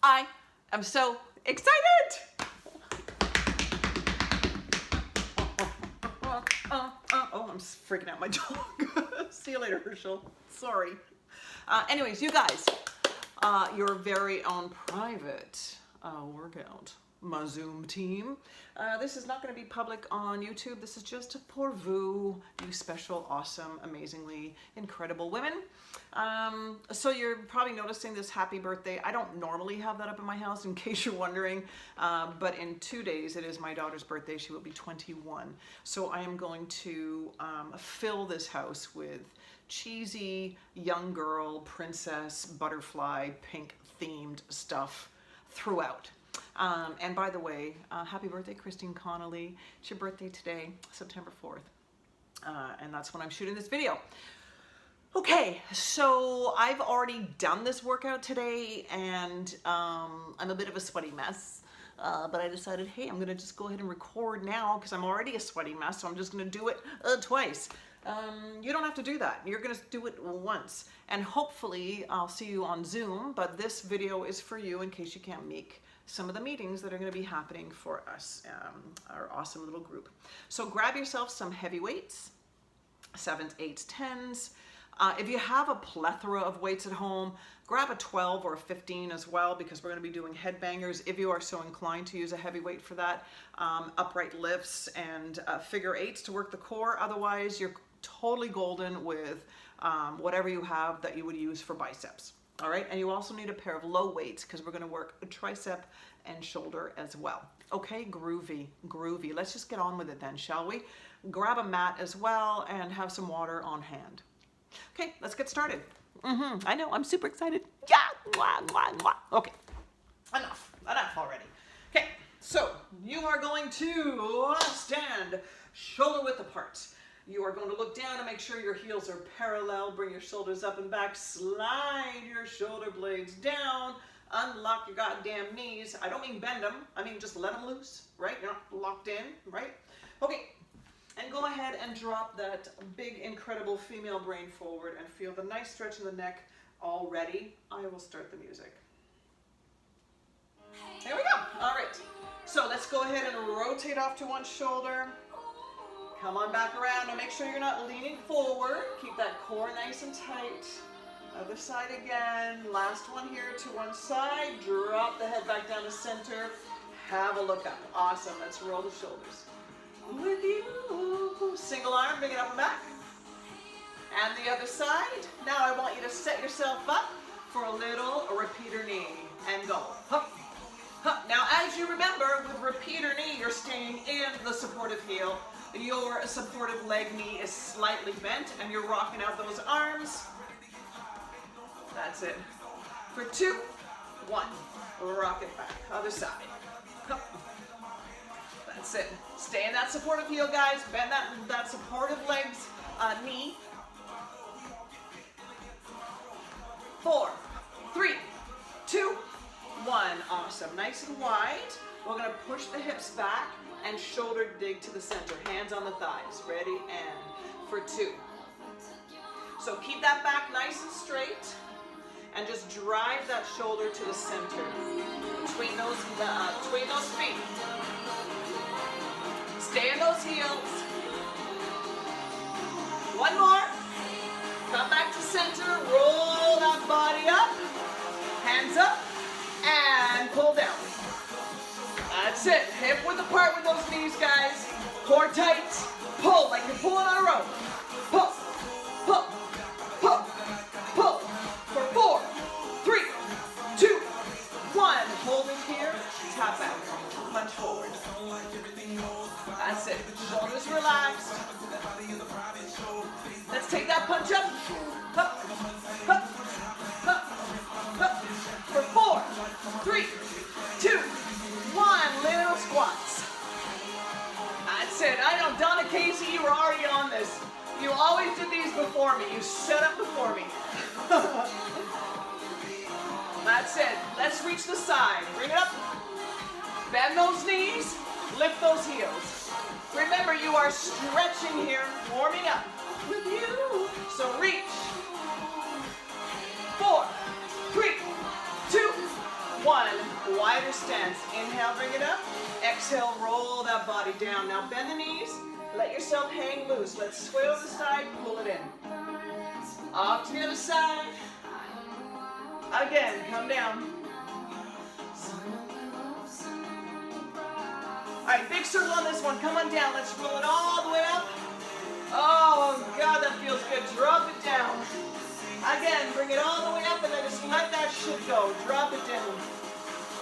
I am so excited. Oh, I'm freaking out my dog. See you later, Herschel. Sorry. Anyways, you guys, your very own private workout. My Zoom team. This is not going to be public on YouTube. This is just pour vous, you special, awesome, amazingly incredible women. So you're probably noticing this happy birthday. I don't normally have that up in my house, in case you're wondering, but in 2 days it is my daughter's birthday. She will be 21. So I am going to fill this house with cheesy young girl, princess, butterfly, pink themed stuff throughout. And by the way, happy birthday, Christine Connolly. It's your birthday today, September 4th. And that's when I'm shooting this video. Okay, so I've already done this workout today and I'm a bit of a sweaty mess. But I decided, hey, I'm gonna just go ahead and record now because I'm already a sweaty mess, so I'm just gonna do it twice. You don't have to do that. You're gonna do it once. And hopefully I'll see you on Zoom, but this video is for you in case you can't make some of the meetings that are going to be happening for us, our awesome little group. So grab yourself some heavy weights, 7s, 8s, 10s. If you have a plethora of weights at home, grab a 12 or a 15 as well, because we're going to be doing headbangers if you are so inclined to use a heavy weight for that. Upright lifts and figure 8s to work the core. Otherwise, you're totally golden with whatever you have that you would use for biceps. All right, and you also need a pair of low weights because we're going to work a tricep and shoulder as well. Okay, groovy, groovy. Let's just get on with it then, shall we? Grab a mat as well and have some water on hand. Okay, let's get started. I know, I'm super excited. Yeah, mwah, mwah, mwah. Okay, enough already. Okay, so you are going to stand shoulder width apart. You are going to look down and make sure your heels are parallel. Bring your shoulders up and back. Slide your shoulder blades down. Unlock your goddamn knees. I don't mean bend them. I mean just let them loose, right? You're not locked in, right? Okay. And go ahead and drop that big, incredible female brain forward and feel the nice stretch in the neck already. I will start the music. There we go. All right. So let's go ahead and rotate off to one shoulder. Come on back around and make sure you're not leaning forward. Keep that core nice and tight. Other side again. Last one here to one side. Drop the head back down to center. Have a look up. Awesome. Let's roll the shoulders. With you. Single arm, bring it up and back. And the other side. Now I want you to set yourself up for a little repeater knee. And go. Hup. Hup. Now as you remember, with repeater knee, you're staying in the supportive heel. Your supportive leg knee is slightly bent and you're rocking out those arms. That's it. For 2, 1. Rock it back. Other side. That's it. Stay in that supportive heel, guys. Bend that supportive legs knee. 4, 3, 2, 1. Awesome. Nice and wide. We're going to push the hips back and shoulder dig to the center. Hands on the thighs. Ready? And for 2. So keep that back nice and straight and just drive that shoulder to the center between those feet. Stay in those heels. One more. Come back to center. Roll that body up. Hands up and pull down. That's it. Hip width apart with those knees, guys. Core tight. Pull like you're pulling on a rope. Pull, pull, pull, pull. For 4, 3, 2, 1. Hold it here. Tap out. Punch forward. That's it. Shoulders relaxed. Let's take that punch up. Hup, hup, hup, hup. For 4, 3, 2, 1. Little squats. That's it. I know, Donna Casey, you were already on this. You always did these before me. You set up before me. That's it. Let's reach the side. Bring it up. Bend those knees. Lift those heels. Remember, you are stretching here, warming up with you. So reach. 4, 3, 2, one, wider stance. Inhale, bring it up. Exhale, roll that body down. Now bend the knees, let yourself hang loose. Let's sway over the side, pull it in. Off to the other side. Again, come down. All right, big circle on this one. Come on down. Let's roll it all the way up. Oh, God, that feels good. Drop it down. Again, bring it all the way up and then just let that shit go. Drop it down.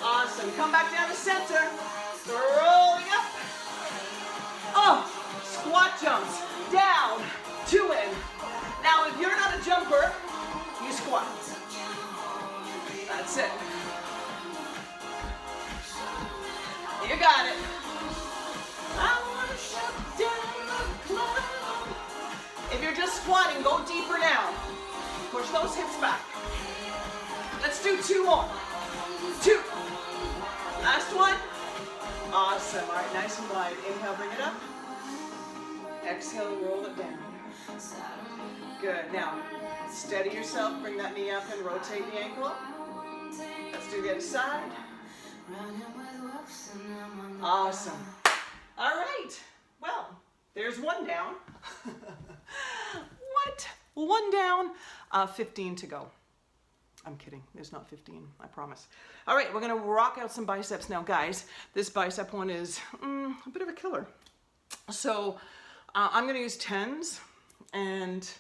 Awesome. Come back down to center. Rolling up. Oh, squat jumps. Down, 2 in. Now, if you're not a jumper, you squat. That's it. You got it. I want to shut down the club. If you're just squatting, go deeper now. Push those hips back. Let's do 2 more. 2. Last one. Awesome. All right, nice and wide. Inhale, bring it up. Exhale, roll it down. Good. Now, steady yourself. Bring that knee up and rotate the ankle. Let's do the other side. Awesome. All right. Well, there's 1 down. What? 1 down, 15 to go. I'm kidding. There's not 15, I promise. All right, we're going to rock out some biceps now, guys. This bicep one is a bit of a killer. So I'm going to use 10s, and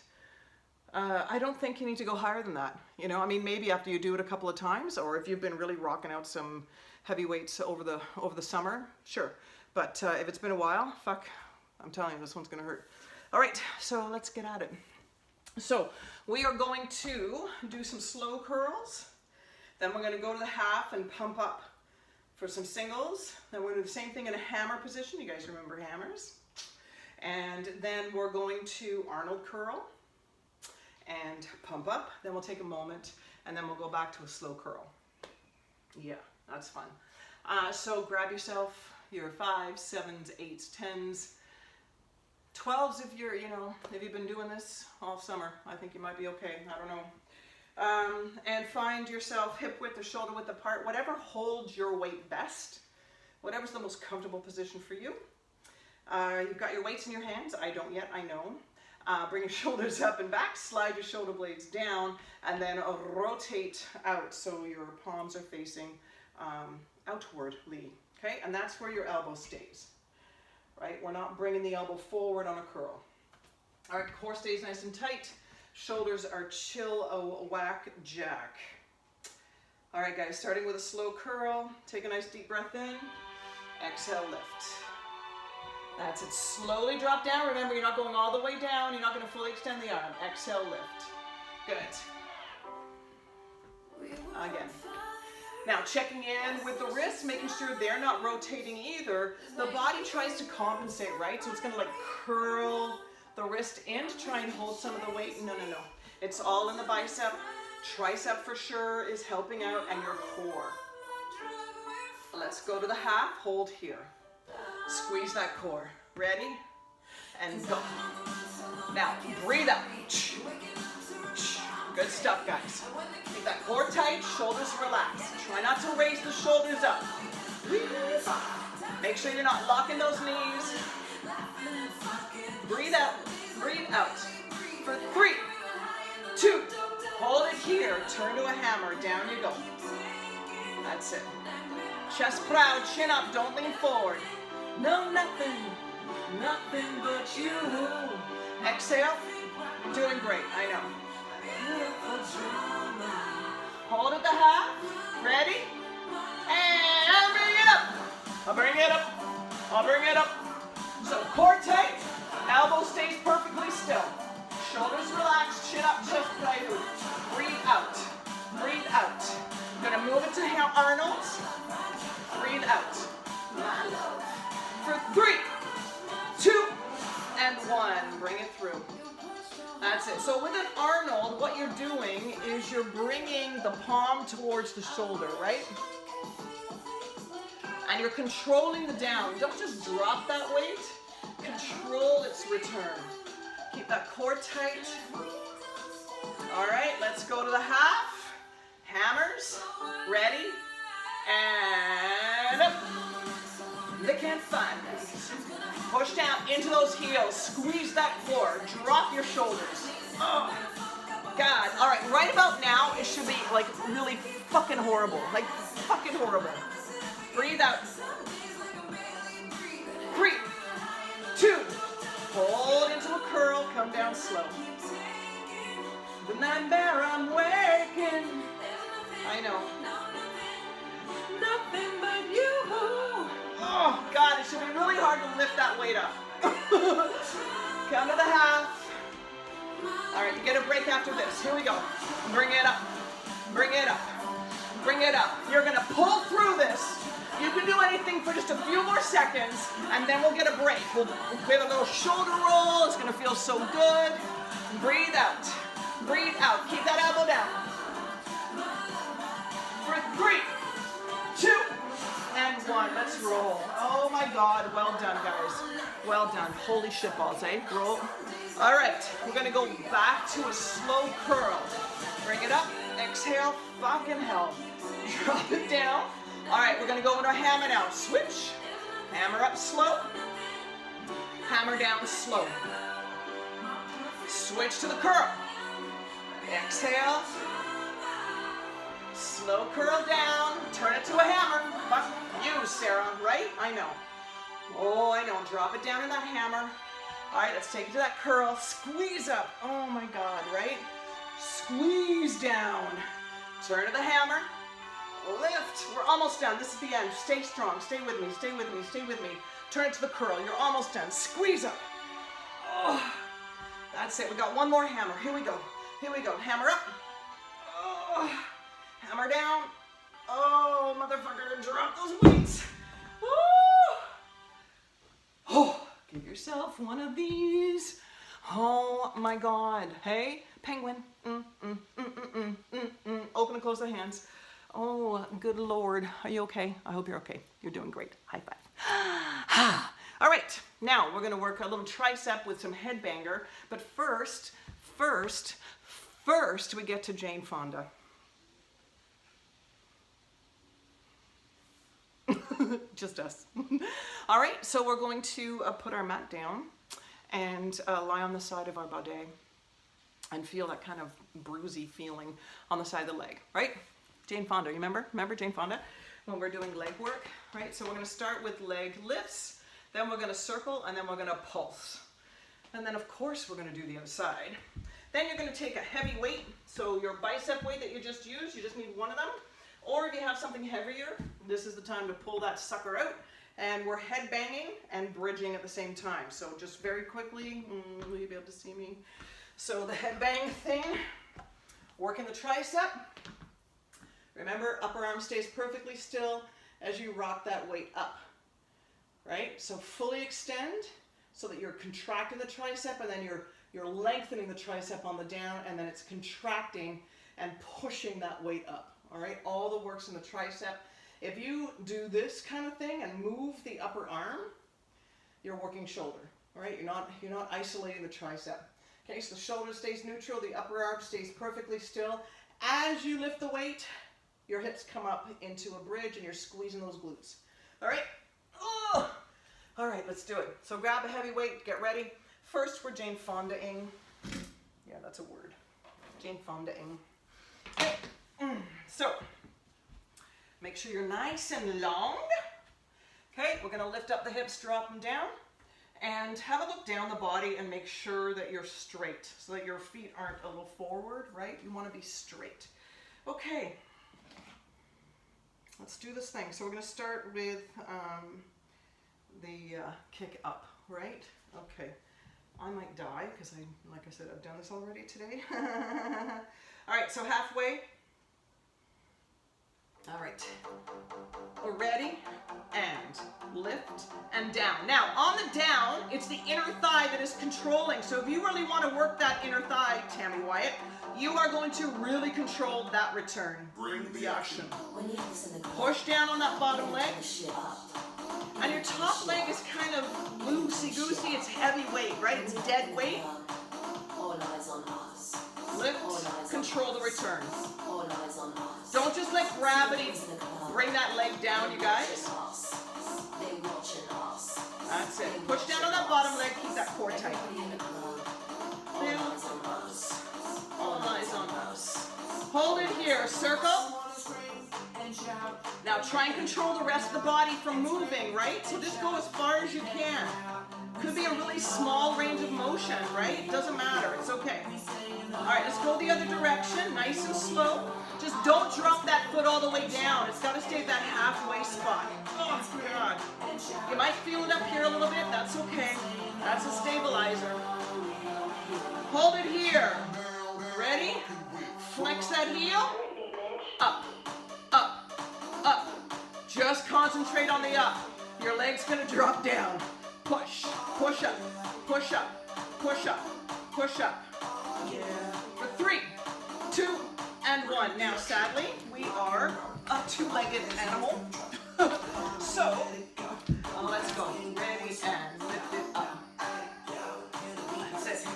I don't think you need to go higher than that. You know, I mean, maybe after you do it a couple of times, or if you've been really rocking out some heavy weights over the summer, sure. But if it's been a while, fuck, I'm telling you, this one's going to hurt. All right, so let's get at it. So we are going to do some slow curls. Then we're going to go to the half and pump up for some singles. Then we're going to do the same thing in a hammer position. You guys remember hammers? And then we're going to Arnold curl and pump up. Then we'll take a moment and then we'll go back to a slow curl. Yeah, that's fun. So grab yourself your 5s, 7s, 8s, 10s. 12s if you're, if you've been doing this all summer, I think you might be okay. I don't know. And find yourself hip width or shoulder width apart, whatever holds your weight best, whatever's the most comfortable position for you. You've got your weights in your hands. I don't yet, I know. Bring your shoulders up and back, slide your shoulder blades down, and then rotate out so your palms are facing outwardly, okay? And that's where your elbow stays. Right? We're not bringing the elbow forward on a curl. All right, core stays nice and tight. Shoulders are chill, whack, jack. All right, guys, starting with a slow curl. Take a nice deep breath in. Exhale, lift. That's it. Slowly drop down. Remember, you're not going all the way down. You're not going to fully extend the arm. Exhale, lift. Good. Again. Now, checking in with the wrists, making sure they're not rotating either. The body tries to compensate, right? So it's going to like curl the wrist in to try and hold some of the weight. No. It's all in the bicep. Tricep for sure is helping out, and your core. Let's go to the half. Hold here. Squeeze that core. Ready? And go. Now, breathe out. Good stuff, guys. Keep that core tight, shoulders relaxed. Try not to raise the shoulders up. Make sure you're not locking those knees. Breathe out, breathe out. For 3, 2, hold it here. Turn to a hammer, down you go. That's it. Chest proud, chin up, don't lean forward. No, nothing but you. Exhale, doing great, I know. Hold at the half. Ready? And bring it up. I'll bring it up. I'll bring it up. So core tight. Elbow stays perfectly still. Shoulders relaxed. Chin up, chest tight. Breathe out. Breathe out. I'm going to move it to Arnold's. Breathe out. For 3, 2, and 1. Bring it through. That's it. So with an Arnold, what you're doing is you're bringing the palm towards the shoulder, right? And you're controlling the down. Don't just drop that weight. Control its return. Keep that core tight. All right, let's go to the half. Hammers. Ready? Push down into those heels. Squeeze that floor. Drop your shoulders. Oh, God. All right, right about now, it should be like really fucking horrible. Like fucking horrible. Breathe out. 3, 2. Hold into a curl. Come down slow. The nightmare I'm waking. I know. Nothing but you. Oh, God, it should be really hard to lift that weight up. Count to the half. All right, you get a break after this. Here we go. Bring it up. Bring it up. Bring it up. You're going to pull through this. You can do anything for just a few more seconds, and then we'll get a break. We'll get a little shoulder roll. It's going to feel so good. Breathe out. Breathe out. Keep that elbow down. For 3, 2, and 1. Let's roll. Oh my God. Well done, guys. Well done. Holy shit balls, eh? Roll. All right. We're going to go back to a slow curl. Bring it up. Exhale. Fucking hell. Drop it down. All right. We're going to go into a hammer now. Switch. Hammer up slow. Hammer down slow. Switch to the curl. Exhale. Slow curl down. Turn it to a hammer. Fuck you, Sarah, right? I know. Oh, I know. Drop it down in that hammer. All right, let's take it to that curl. Squeeze up. Oh my God, right? Squeeze down. Turn to the hammer. Lift. We're almost done. This is the end. Stay strong. Stay with me. Stay with me. Stay with me. Turn it to the curl. You're almost done. Squeeze up. Oh, that's it. We got one more hammer. Here we go. Here we go. Hammer up. Oh, hammer down. Oh, motherfucker. Drop those weights. Oh. Oh, give yourself one of these. Oh my God. Hey, penguin. Open and close the hands. Oh, good Lord. Are you okay? I hope you're okay. You're doing great. High five. All right. Now we're going to work a little tricep with some headbanger. But first, we get to Jane Fonda. Just us. All right. So we're going to put our mat down and lie on the side of our bidet and feel that kind of bruisey feeling on the side of the leg, right? Jane Fonda, you remember? Remember Jane Fonda? When we're doing leg work, right? So we're going to start with leg lifts, then we're going to circle, and then we're going to pulse. And then, of course, we're going to do the other side. Then you're going to take a heavy weight, so your bicep weight that you just used, you just need one of them. Or if you have something heavier, this is the time to pull that sucker out. And we're head banging and bridging at the same time. So just very quickly, will you be able to see me? So the head bang thing, working the tricep. Remember, upper arm stays perfectly still as you rock that weight up, right? So fully extend so that you're contracting the tricep, and then you're lengthening the tricep on the down, and then it's contracting and pushing that weight up, all right? All the work's in the tricep. If you do this kind of thing and move the upper arm, you're working shoulder, all right? You're not isolating the tricep. Okay, so the shoulder stays neutral, the upper arm stays perfectly still. As you lift the weight, your hips come up into a bridge and you're squeezing those glutes. All right? Oh! All right, let's do it. So grab a heavy weight, get ready. First, we're Jane Fonda-ing. Yeah, that's a word. Jane Fonda-ing. Okay. So, make sure you're nice and long. Okay, we're going to lift up the hips, drop them down, and have a look down the body and make sure that you're straight so that your feet aren't a little forward, right? You want to be straight. Okay. Let's do this thing. So we're going to start with the kick up, right? Okay. I might die because like I said, I've done this already today. All right, so halfway. All right. We're ready, and lift and down. Now, on the down, it's the inner thigh that is controlling. So if you really want to work that inner thigh, Tammy Wyatt, you are going to really control that return. Bring the action. Push down on that bottom leg. And your top leg is kind of loosey-goosey. It's heavy weight, right? It's dead weight. Lift, control the return. Don't just let gravity bring that leg down, you guys. That's That's it. Push down on that bottom leg, keep that core tight. Now, all eyes on us. Hold it here, circle. Now try and control the rest of the body from moving, right? So just go as far as you can. Could be a really small range of motion, right? Doesn't matter, it's okay. All right, let's go the other direction, nice and slow. Just don't drop that foot all the way down. It's got to stay at that halfway spot. Oh, God. You might feel it up here a little bit. That's okay. That's a stabilizer. Hold it here. Ready? Flex that heel. Up, up, up. Just concentrate on the up. Your leg's going to drop down. Push, push up, push up, push up, push up. For 3, 2, and 1. Now, sadly, we are a two-legged animal. So, let's go. Ready and lift it up. That's it.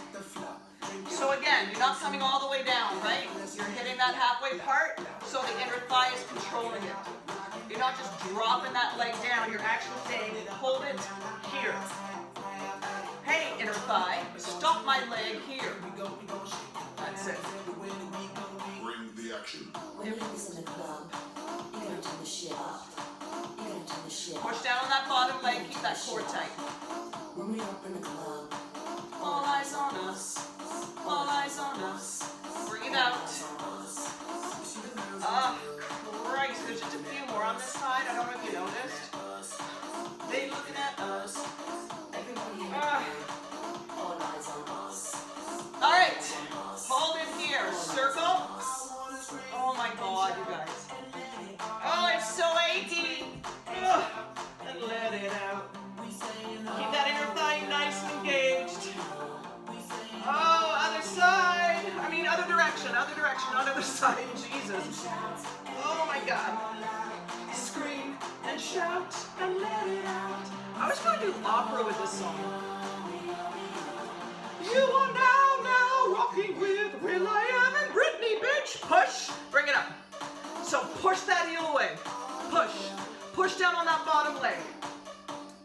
So again, you're not coming all the way down, right? You're hitting that halfway part, so the inner thigh is controlling it. You're not just dropping that leg down, you're actually saying, hold it here. Hey, inner thigh, stop my leg here. That's it. Bring the action. When you're in the club, you gotta turn the shit up. You gotta turn the shit up. Push down on that bottom leg, keep that core tight. When we up in the club, All eyes on us. All eyes on us. Breathe out. Ah, Christ, there's just a few more on this side. I don't know if you noticed. They looking at us. all eyes on us. All right, hold it here. Circle. Oh my God, you guys. Oh, it's so achy. Ugh. And let it out. Keep that inner thigh nice and engaged. Oh, other side. I mean, other direction, not other side. Jesus. Oh my God. Scream and shout and let it out. I was going to do opera with this song. You are now rocking with Will.i.am and Britney, bitch. Push. Bring it up. So push that heel away. Push. Push down on that bottom leg.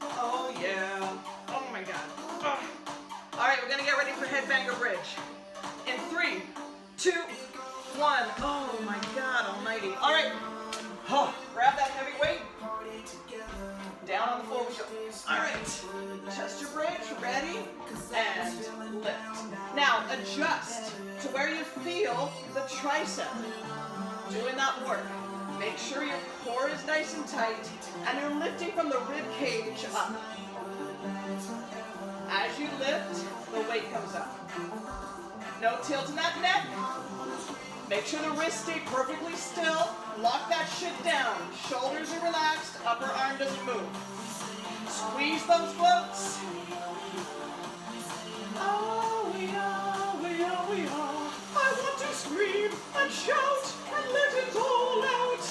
Oh, yeah. Oh, my God. Ugh. All right, we're going to get ready for headbanger bridge. In 3, 2, 1. Oh, my God almighty. All right. Oh, grab that heavy weight. Down on the floor we go. All right. Chest your bridge. Ready? And lift. Now, adjust to where you feel the tricep. Doing that work. Make sure your core is nice and tight, and you're lifting from the rib cage up. As you lift, the weight comes up. No tilt in that neck. Make sure the wrists stay perfectly still. Lock that shit down. Shoulders are relaxed. Upper arm doesn't move. Squeeze those glutes. Oh, we are. I want to scream and shout and let it all out.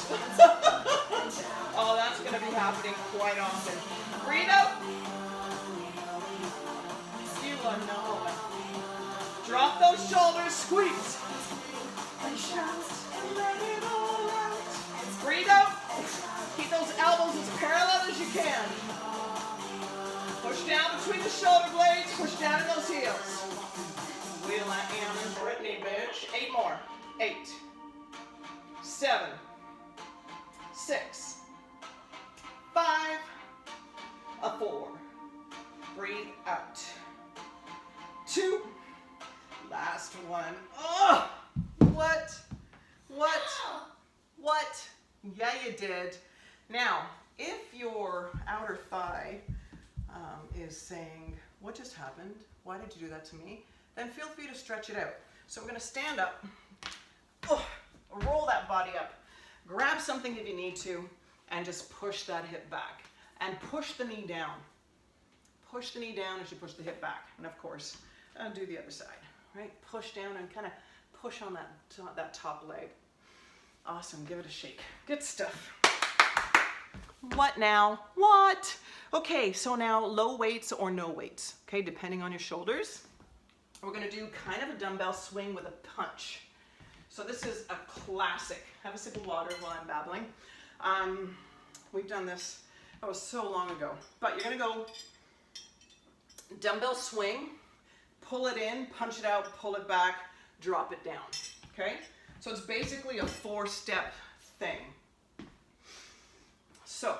Oh, that's going to be happening quite often. Breathe out. You are known. Drop those shoulders, squeeze. And shout and let it all out. Breathe out. Keep those elbows as parallel as you can. Push down between the shoulder blades. Push down in those heels. Will.i.am and Britney, bitch. 8 more. 8, 7, 6, 5, a 4. Breathe out. 2. Last one. Ugh! What? Yeah, you did. Now, if your outer thigh is saying, what just happened? Why did you do that to me? Then feel free to stretch it out. So we're going to stand up, roll that body up, grab something if you need to, and just push that hip back. And push the knee down. Push the knee down as you push the hip back. And of course, do the other side, right? Push down and kind of push on that top leg. Awesome, give it a shake. Good stuff. What now? What? Okay, so now low weights or no weights, okay, depending on your shoulders. We're gonna do kind of a dumbbell swing with a punch. So this is a classic. Have a sip of water while I'm babbling. We've done this, that was so long ago. But you're gonna go Dumbbell swing, pull it in, punch it out, pull it back, drop it down, okay? So it's basically a 4-step thing. So,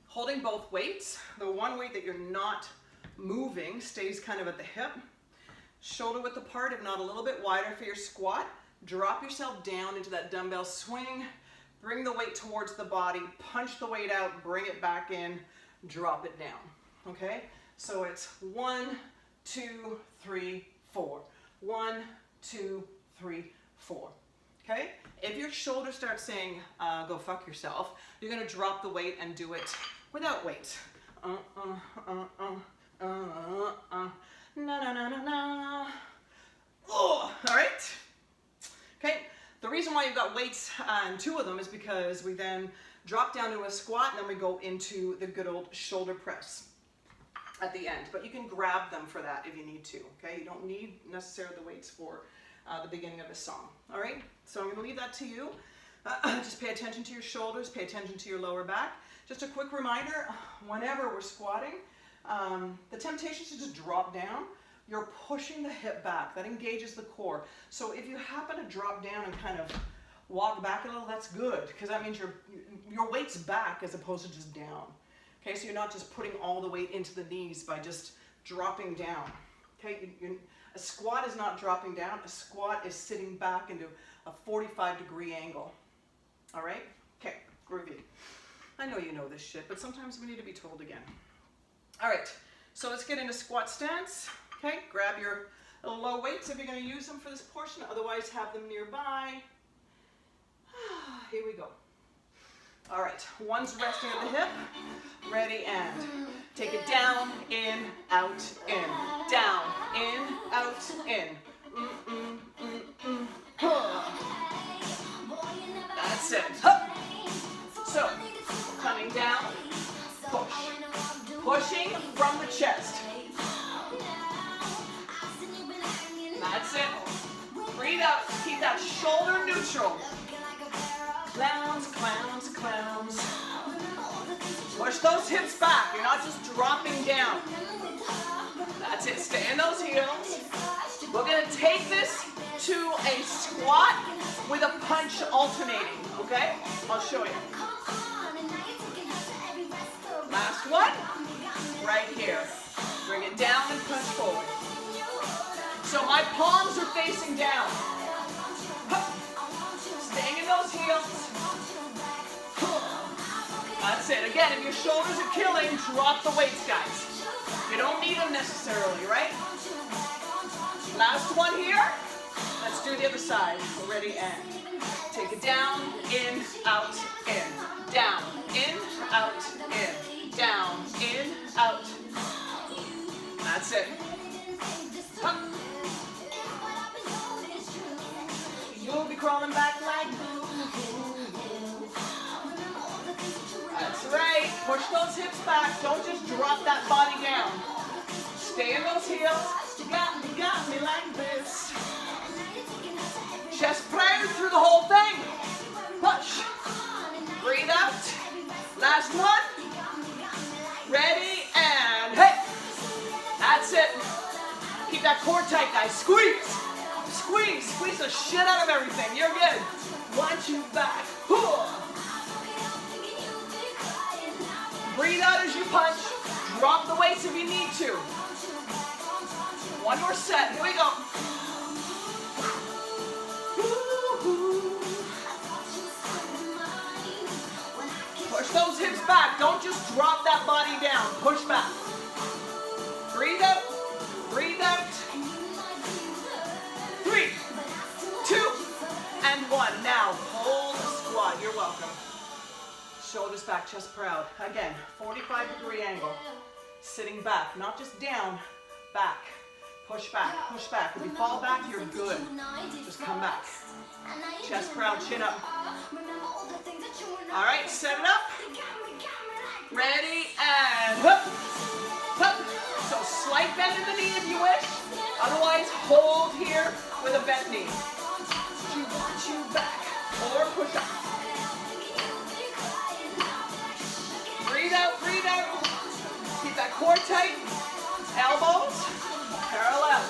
holding both weights, the one weight that you're not moving stays kind of at the hip, shoulder width apart, if not a little bit wider for your squat. Drop yourself down into that dumbbell swing, bring the weight towards the body, punch the weight out, bring it back in, drop it down, okay? So it's 1, 2, 3, 4. 1, 2, 3, 4. Okay? If your shoulder starts saying, go fuck yourself, you're gonna drop the weight and do it without weight. Na na na na na. Oh, all right? Okay, the reason why you've got weights and 2 of them is because we then drop down to a squat and then we go into the good old shoulder press at the end. But you can grab them for that if you need to, okay? You don't need necessarily the weights for the beginning of the song, all right? So I'm gonna leave that to you. Just pay attention to your shoulders, pay attention to your lower back. Just a quick reminder, whenever we're squatting, the temptation is to just drop down. You're pushing the hip back. That engages the core. So if you happen to drop down and kind of walk back a little, that's good, because that means your weight's back as opposed to just down. Okay, so you're not just putting all the weight into the knees by just dropping down. Okay, a squat is not dropping down. A squat is sitting back into a 45-degree angle. All right? Okay, groovy. I know you know this shit, but sometimes we need to be told again. All right, so let's get into squat stance. Okay, grab your low weights if you're going to use them for this portion. Otherwise, have them nearby. Here we go. All right, one's resting at the hip. Ready, and take it down, in, out, in. Down, in, out, in. That's it. Hup. So, coming down, push. Pushing from the chest. That's it. Breathe out. Keep that shoulder neutral. Clowns, clowns, clowns. Push those hips back. You're not just dropping down. That's it. Stay in those heels. We're going to take this to a squat with a punch alternating. Okay? I'll show you. Last one. Right here. Bring it down and punch forward. So my palms are facing down. Staying in those heels. That's it. Again, if your shoulders are killing, drop the weights, guys. You don't need them necessarily, right? Last one here. Let's do the other side. Ready, and take it down, in, out, in. Down, in, out, in. Down, in, out. That's it. Hup. You'll be crawling back like boo. That's right. Push those hips back. Don't just drop that body down. Stay in those heels. You got me like this. Chest pressure through the whole thing. Push. Breathe out. Last one. Ready, and hey. That's it. Keep that core tight, guys. Squeeze. Squeeze. Squeeze the shit out of everything. You're good. Want you back. Breathe out as you punch. Drop the weights if you need to. One more set. Here we go. Push those hips back. Don't just drop that body down. Push back. Breathe out. Breathe out. 3, 2, and 1. Now, hold the squat. You're welcome. Shoulders back, chest proud. Again, 45-degree angle. Sitting back, not just down, back. Push back, push back. If you fall back, you're good. Just come back. Chest proud, chin up. All right, set it up. Ready, and hup, hup. So slight bend in the knee if you wish. Otherwise, hold here with a bent knee. You back, or push up. Breathe out, breathe out. Keep that core tight. Elbows parallel.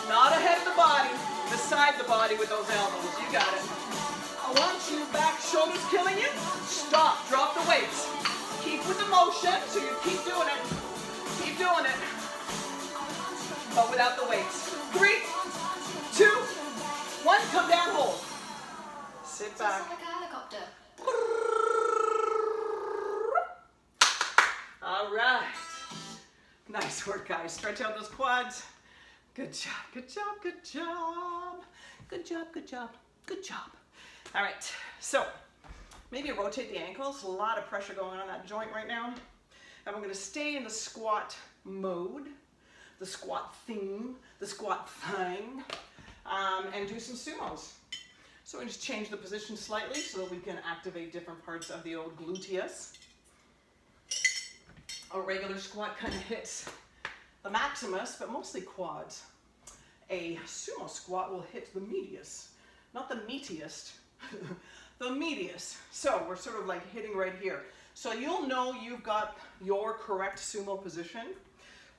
Not ahead of the body, beside the body with those elbows. You got it. I want you back, shoulders killing you. Stop, drop the weights. Keep with the motion, so you keep doing it. Keep doing it. But without the weights. 3, 2, 1, come down, hold. Sit Just back. like a helicopter. All right. Nice work, guys. Stretch out those quads. Good job, good job, good job. Good job, good job, good job. All right, so maybe rotate the ankles. A lot of pressure going on that joint right now. And we're gonna stay in the squat mode, the squat theme, the squat thing, and do some sumos. So we just change the position slightly so that we can activate different parts of the old gluteus. A regular squat kind of hits the maximus, but mostly quads. A sumo squat will hit the medius, not the meatiest, the medius. So we're sort of like hitting right here. So you'll know you've got your correct sumo position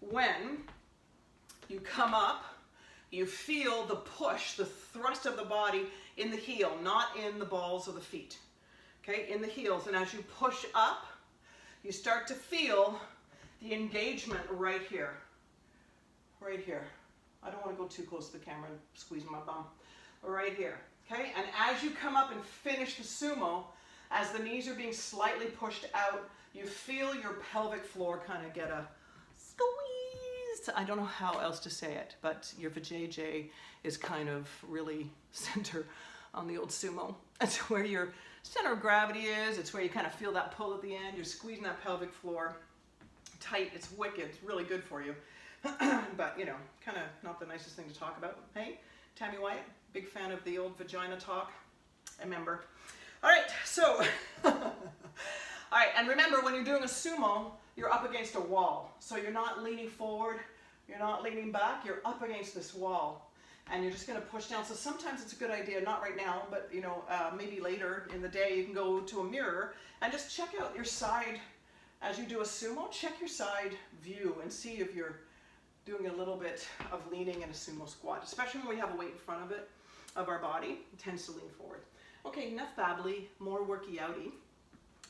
when you come up, you feel the push, the thrust of the body in the heel, not in the balls of the feet. Okay, in the heels. And as you push up, you start to feel the engagement right here. Right here. I don't want to go too close to the camera and squeeze my bum. Right here. Okay, and as you come up and finish the sumo, as the knees are being slightly pushed out, you feel your pelvic floor kind of get a squeeze. I don't know how else to say it, but your vajayjay is kind of really center on the old sumo. That's where your center of gravity is. It's where you kind of feel that pull at the end. You're squeezing that pelvic floor tight. It's wicked. It's really good for you. But, you know, kind of not the nicest thing to talk about. Hey, Tammy Wyatt, big fan of the old vagina talk. I remember. All right, so, all right, and remember when you're doing a sumo, you're up against a wall. So you're not leaning forward, you're not leaning back, you're up against this wall. And you're just gonna push down. So sometimes it's a good idea, not right now, but you know, maybe later in the day, you can go to a mirror and just check out your side. As you do a sumo, check your side view and see if you're doing a little bit of leaning in a sumo squat, especially when we have a weight in front of it, of our body, it tends to lean forward. Okay, enough babbly, more worky outy.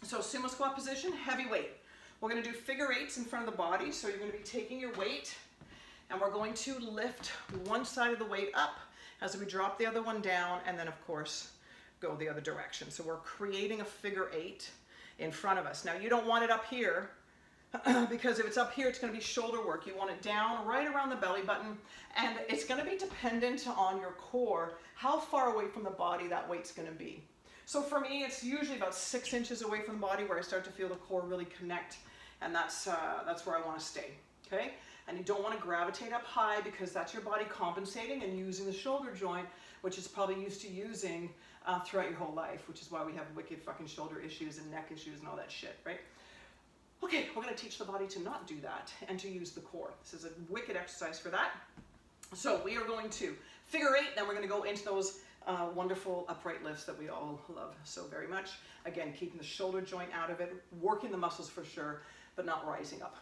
So sumo squat position, heavy weight. We're gonna do figure eights in front of the body. So you're gonna be taking your weight and we're going to lift one side of the weight up as we drop the other one down and then of course go the other direction. So we're creating a figure eight in front of us. Now you don't want it up here because if it's up here, it's going to be shoulder work. You want it down right around the belly button, and it's going to be dependent on your core, how far away from the body that weight's going to be. So for me, it's usually about 6 inches away from the body where I start to feel the core really connect, and that's where I want to stay, okay? And you don't want to gravitate up high because that's your body compensating and using the shoulder joint, which is probably used to using throughout your whole life, which is why we have wicked fucking shoulder issues and neck issues and all that shit, right? Okay, we're going to teach the body to not do that and to use the core. This is a wicked exercise for that. So we are going to figure eight, then we're going to go into those wonderful upright lifts that we all love so very much. Again, keeping the shoulder joint out of it, working the muscles for sure, but not rising up.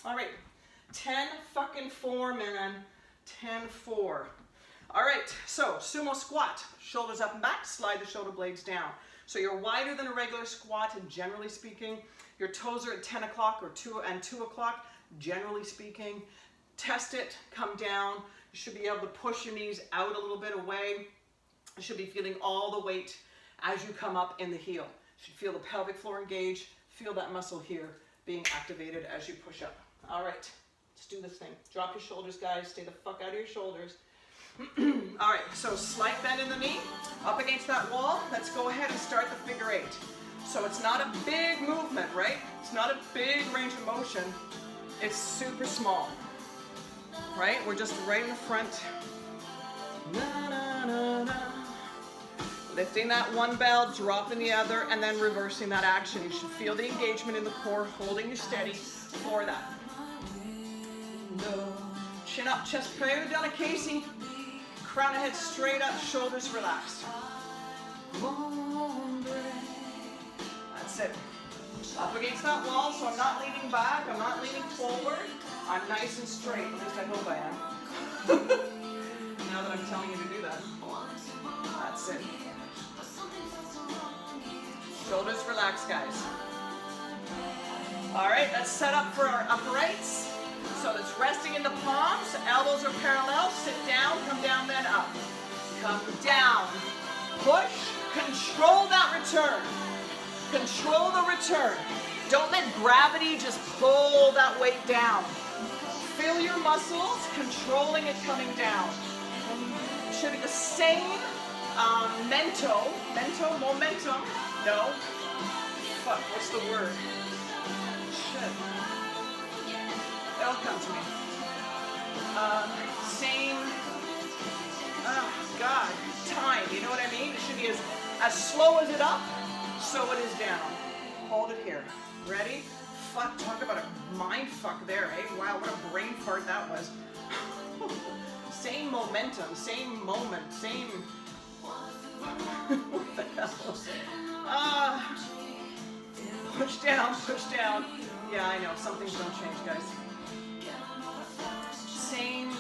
All right, 10-4, man, 10-4. All right, so sumo squat, shoulders up and back, slide the shoulder blades down. So you're wider than a regular squat, and generally speaking, your toes are at 10 o'clock or 2 o'clock, generally speaking. Test it, come down. You should be able to push your knees out a little bit away. You should be feeling all the weight as you come up in the heel. You should feel the pelvic floor engage, feel that muscle here being activated as you push up. All right, let's do this thing. Drop your shoulders, guys. Stay the fuck out of your shoulders. All right, so slight bend in the knee, up against that wall. Let's go ahead and start the figure eight. So it's not a big movement, right? It's not a big range of motion. It's super small, right? We're just right in the front. Na, na, na, na. Lifting that one bell, dropping the other, and then reversing that action. You should feel the engagement in the core, holding you steady for that. No. Chin up, chest prayer, Donna Casey. Crown of head straight up, shoulders relaxed. That's it. Up against that wall, so I'm not leaning back, I'm not leaning forward. I'm nice and straight, at least I hope I am. Now that I'm telling you to do that. That's it. Shoulders relaxed, guys. All right, let's set up for our uprights. So it's resting in the palms, elbows are parallel, sit down, come down, then up. Come down, push, control that return. Control the return. Don't let gravity just pull that weight down. Feel your muscles controlling it coming down. It should be the same momentum. No. Fuck, what's the word? Shit. It'll come to me. Same, God, time, you know what I mean? It should be as slow as it up, so it is down. Hold it here. Ready? Fuck, talk about a mind fuck there, eh? Wow, what a brain fart that was. Same momentum, same moment, same... What the hell? Push down, push down. Yeah, I know, some things don't change, guys. Same.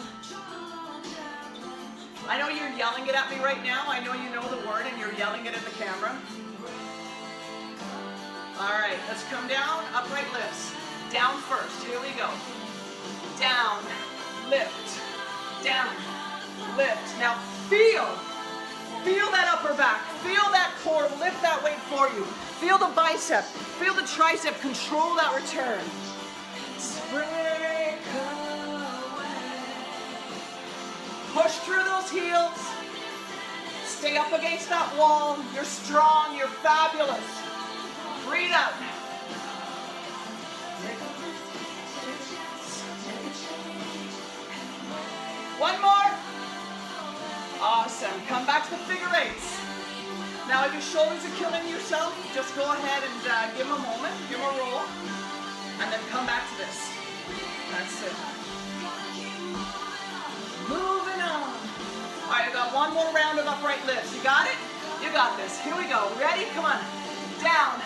I know you're yelling it at me right now. I know you know the word and you're yelling it at the camera. All right, let's come down, upright lifts. Down first, here we go. Down, lift, down, lift. Now feel that upper back, feel that core, lift that weight for you. Feel the bicep, feel the tricep, control that return. Break away. Push through those heels. Stay up against that wall. You're strong, you're fabulous. Breathe out. One more. Awesome. Come back to the figure eights. Now if your shoulders are killing yourself, just go ahead and give them a moment, give them a roll, and then come back to this. That's it. Moving on. All right, I got one more round of upright lifts. You got it? You got this. Here we go. Ready? Come on. Down.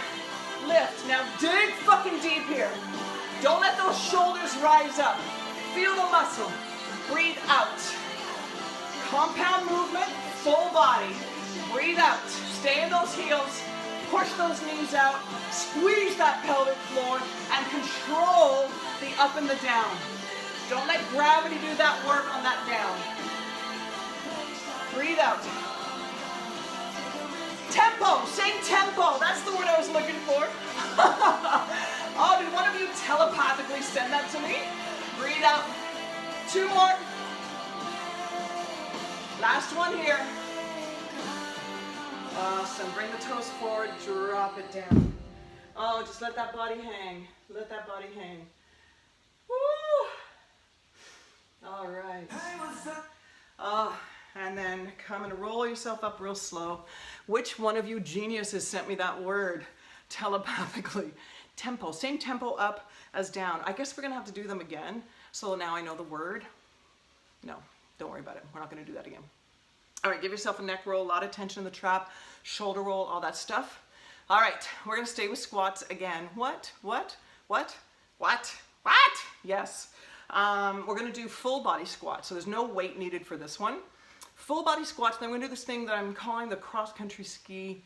Lift. Now dig fucking deep here. Don't let those shoulders rise up. Feel the muscle. Breathe out. Compound movement, full body. Breathe out. Stay in those heels. Push those knees out. Squeeze that pelvic floor and control the up and the down. Don't let gravity do that work on that down. Breathe out. Tempo, same tempo. That's the word I was looking for. Oh, did one of you telepathically send that to me? Breathe out. Two more. Last one here. Awesome. Bring the toes forward, drop it down. Oh, just let that body hang. Let that body hang. Woo! All right. And then come and roll yourself up real slow. Which one of you geniuses sent me that word telepathically? Tempo. Same tempo up as down. I guess we're going to have to do them again. So now I know the word. No, don't worry about it. We're not going to do that again. All right, give yourself a neck roll, a lot of tension in the trap, shoulder roll, all that stuff. All right, we're going to stay with squats again. What? Yes. We're going to do full body squats. So there's no weight needed for this one. Full body squats, then we're going to do this thing that I'm calling the cross-country ski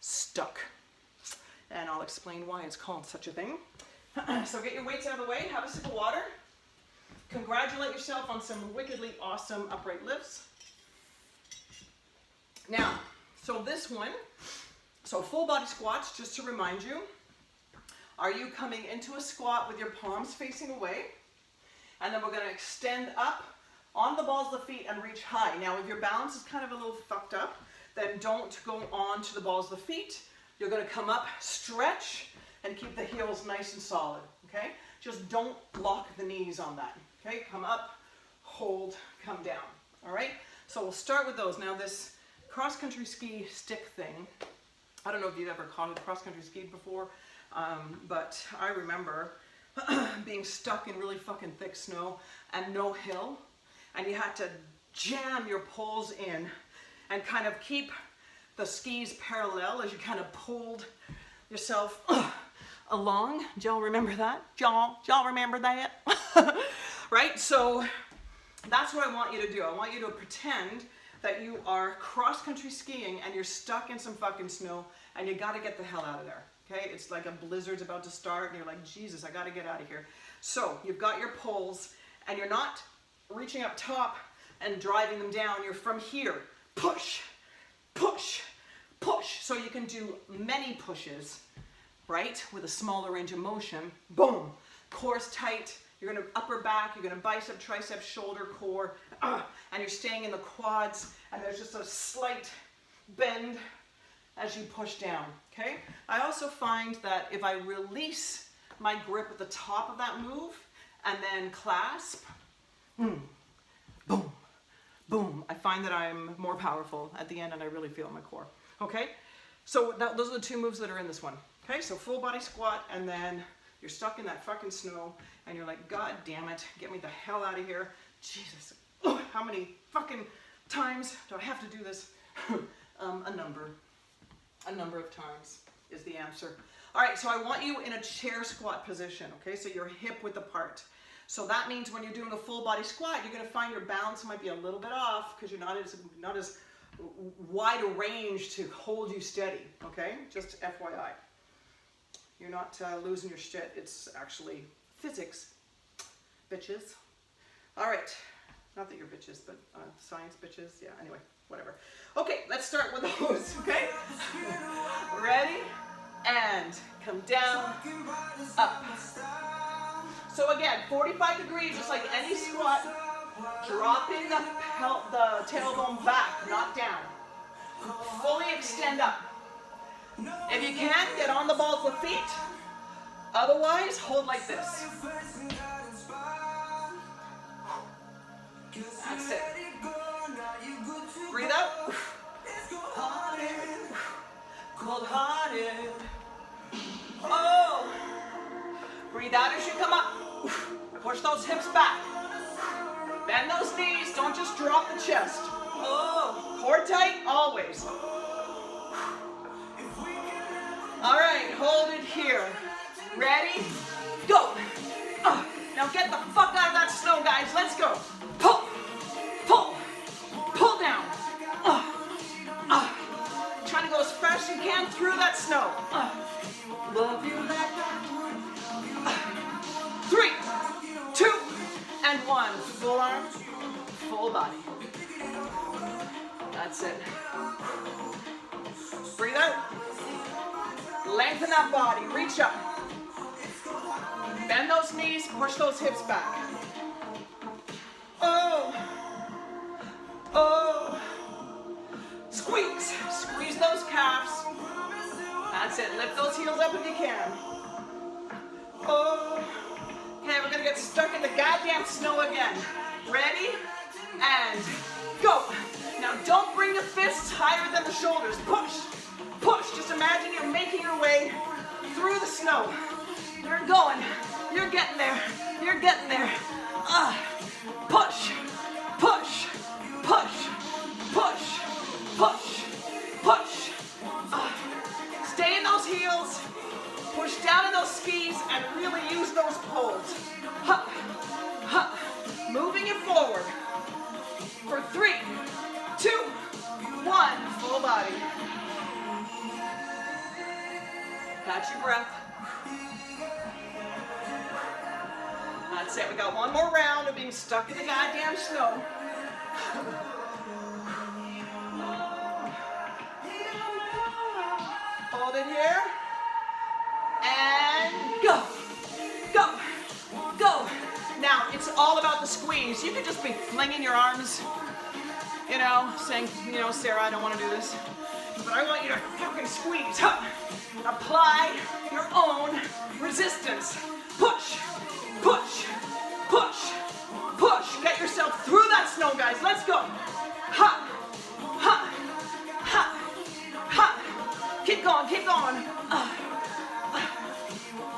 stuck. And I'll explain why it's called such a thing. So get your weights out of the way, have a sip of water. Congratulate yourself on some wickedly awesome upright lifts. Now, so this one, so full body squats, just to remind you, are you coming into a squat with your palms facing away? And then we're going to extend up on the balls of the feet and reach high. Now, if your balance is kind of a little fucked up, then don't go on to the balls of the feet. You're going to come up, stretch, and keep the heels nice and solid, okay? Just don't lock the knees on that, okay? Come up, hold, come down, all right? So we'll start with those. Now, this cross-country ski stick thing, I don't know if you've ever cross-country skied before, but I remember being stuck in really fucking thick snow and no hill, and you had to jam your poles in and kind of keep the skis parallel as you kind of pulled yourself along. Y'all remember that? Y'all remember that? Right? So that's what I want you to do. I want you to pretend that you are cross-country skiing and you're stuck in some fucking snow and you gotta get the hell out of there. Okay? It's like a blizzard's about to start and you're like, Jesus, I gotta get out of here. So you've got your poles and you're not reaching up top and driving them down. You're from here. Push, push, push. So you can do many pushes, right? With a smaller range of motion. Boom. Core's tight. You're going to upper back, you're going to bicep, tricep, shoulder, core, and you're staying in the quads, and there's just a slight bend as you push down, okay? I also find that if I release my grip at the top of that move and then clasp, boom, boom, I find that I'm more powerful at the end and I really feel my core, okay? So those are the two moves that are in this one, okay? So full body squat, and then you're stuck in that fucking snow and you're like, God damn it, get me the hell out of here. Jesus, how many fucking times do I have to do this? A number of times is the answer. All right, so I want you in a chair squat position, okay? So you're hip width apart. So that means when you're doing a full body squat, you're gonna find your balance might be a little bit off because you're not as wide a range to hold you steady, okay? Just FYI. You're not losing your shit. It's actually physics, bitches. All right. Not that you're bitches, but science bitches. Yeah, anyway, whatever. Okay, let's start with those, okay? Ready? And come down, up. So again, 45 degrees, just like any squat, dropping the tailbone back, not down. Fully extend up. If you can, get on the balls with feet. Otherwise, hold like this. That's it. Breathe out. Cold-hearted. Oh. Breathe out as you come up. Push those hips back. Bend those knees. Don't just drop the chest. Oh. Core tight, always. All right, hold it here. Ready? Go. Now get the fuck out of that snow, guys. Let's go. Pull, pull, pull down. Trying to go as fast as you can through that snow. Love you like that. 3, 2, and 1. Full arm, full body. That's it. Breathe out. Lengthen that body, reach up. Bend those knees, push those hips back. Oh, oh. Squeeze, squeeze those calves. That's it, lift those heels up if you can. Oh. Okay, we're gonna get stuck in the goddamn snow again. Ready? And go. Now don't bring the fists higher than the shoulders. Push. Push, just imagine you're making your way through the snow. You're going, you're getting there, you're getting there. Push, push, push, push, push, push. Stay in those heels, push down in those skis, and really use those poles. Moving it forward. For 3, 2, 1, full body. Catch your breath. That's it. We got one more round of being stuck in the goddamn snow. Hold it here. And go. Go. Go. Now, it's all about the squeeze. You could just be flinging your arms, you know, saying, you know, Sarah, I don't want to do this. But I want you to fucking squeeze. Apply your own resistance. Push, push, push, push. Get yourself through that snow, guys. Let's go. Ha, ha, ha, ha. Keep going, keep going.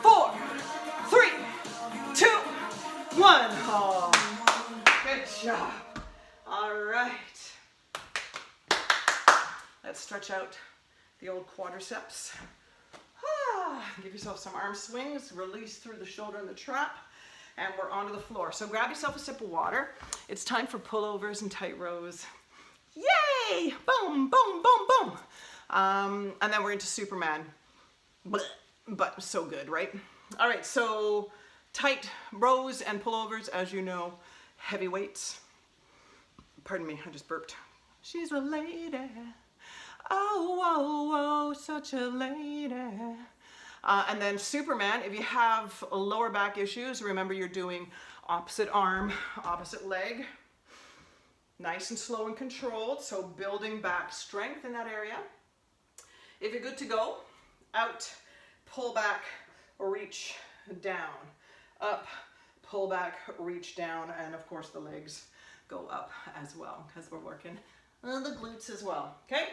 4, 3, 2, 1. Oh, good job. All right. Let's stretch out the old quadriceps. Give yourself some arm swings, release through the shoulder and the trap, and we're onto the floor. So grab yourself a sip of water. It's time for pullovers and tight rows. Yay! Boom, boom, boom, boom. And then we're into Superman. Blech. But so good, right? All right, so tight rows and pullovers, as you know, heavy weights. Pardon me, I just burped. She's a lady. Oh, oh, oh, such a lady. And then Superman, if you have lower back issues, remember you're doing opposite arm, opposite leg. Nice and slow and controlled, so building back strength in that area. If you're good to go, out, pull back, reach down, up, pull back, reach down, and of course the legs go up as well because we're working the glutes as well, okay?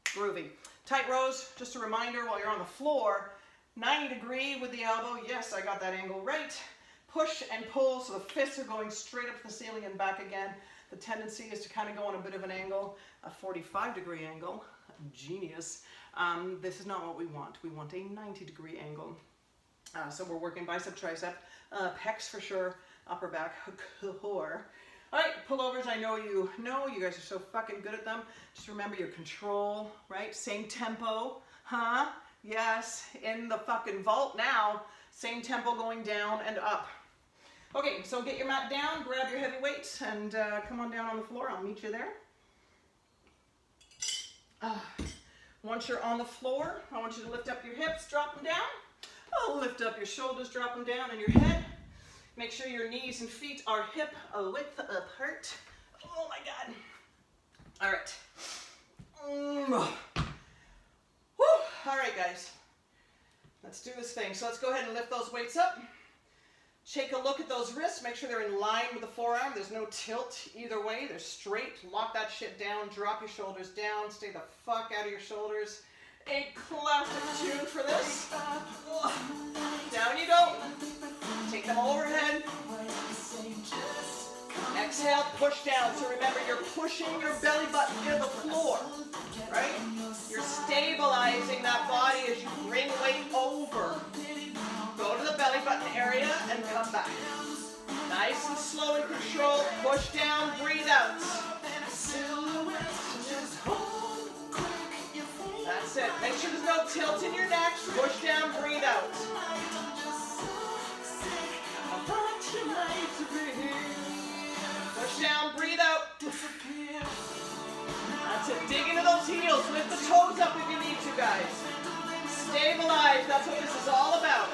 Groovy. Tight rows, just a reminder while you're on the floor, 90 degree with the elbow. Yes, I got that angle right. Push and pull so the fists are going straight up to the ceiling and back again. The tendency is to kind of go on a bit of an angle, a 45-degree angle. Genius. This is not what we want. We want a 90-degree angle. So we're working bicep, tricep, pecs for sure, upper back, core. All right, pullovers, I know you guys are so fucking good at them. Just remember your control, right? Same tempo, huh? Yes, in the fucking vault now. Same tempo going down and up. Okay, so get your mat down, grab your heavy weights, and come on down on the floor. I'll meet you there. Once you're on the floor, I want you to lift up your hips, drop them down. Oh, lift up your shoulders, drop them down, and your head. Make sure your knees and feet are hip width apart. Oh my God. All right. Woo. All right, guys. Let's do this thing. So let's go ahead and lift those weights up. Take a look at those wrists. Make sure they're in line with the forearm. There's no tilt either way. They're straight. Lock that shit down. Drop your shoulders down. Stay the fuck out of your shoulders. A classic tune for this. Down you go. Take them overhead. Exhale, push down. So remember, you're pushing your belly button into the floor, right? You're stabilizing that body as you bring weight over. Go to the belly button area and come back. Nice and slow and controlled. Push down, breathe out. That's it. Make sure there's no tilt in your neck. Push down, breathe out. Push down, breathe out. That's it. Dig into those heels. Lift the toes up if you need to, guys. Stabilize. That's what this is all about.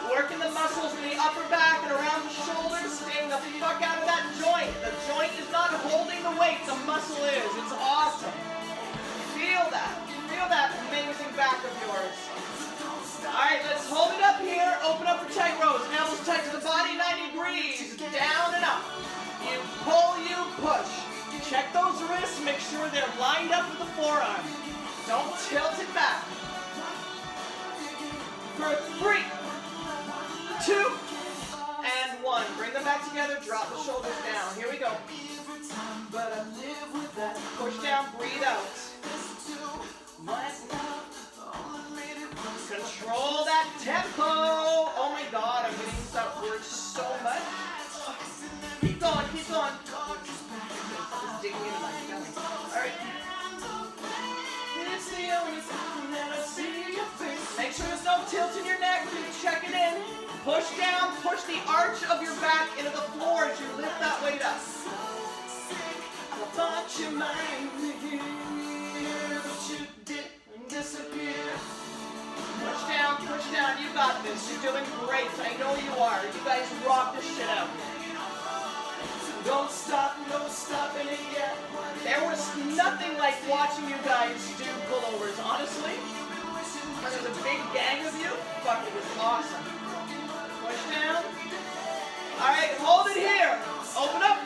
Working the muscles in the upper back and around the shoulders. Staying the fuck out of that joint. The joint is not holding the weight. The muscle is. It's awesome. Feel that. Feel that amazing back of yours. Alright, let's hold it up here. Open up for tight rows. Elbows tight to the body, 90 degrees. Down and up. You pull, you push. Check those wrists. Make sure they're lined up with the forearm. Don't tilt it back. For 3, 2, and 1. Bring them back together. Drop the shoulders down. Here we go. Push down, breathe out. Control that tempo. Oh my God, I'm getting used to that word so much. Keep going, keep going. Just digging into my belly. All right. It's the only time that I see your face. Make sure there's no tilt in your neck. Check it in. Push down. Push the arch of your back into the floor as you lift that weight up. I thought you might be here, but you didn't disappear. Push down, you got this. You're doing great. I know you are. You guys rock this shit out. Don't stop, no stopping it yet. There was nothing like watching you guys do pullovers, honestly. When there's a big gang of you, fuck, it was awesome. Push down. Alright, hold it here. Open up.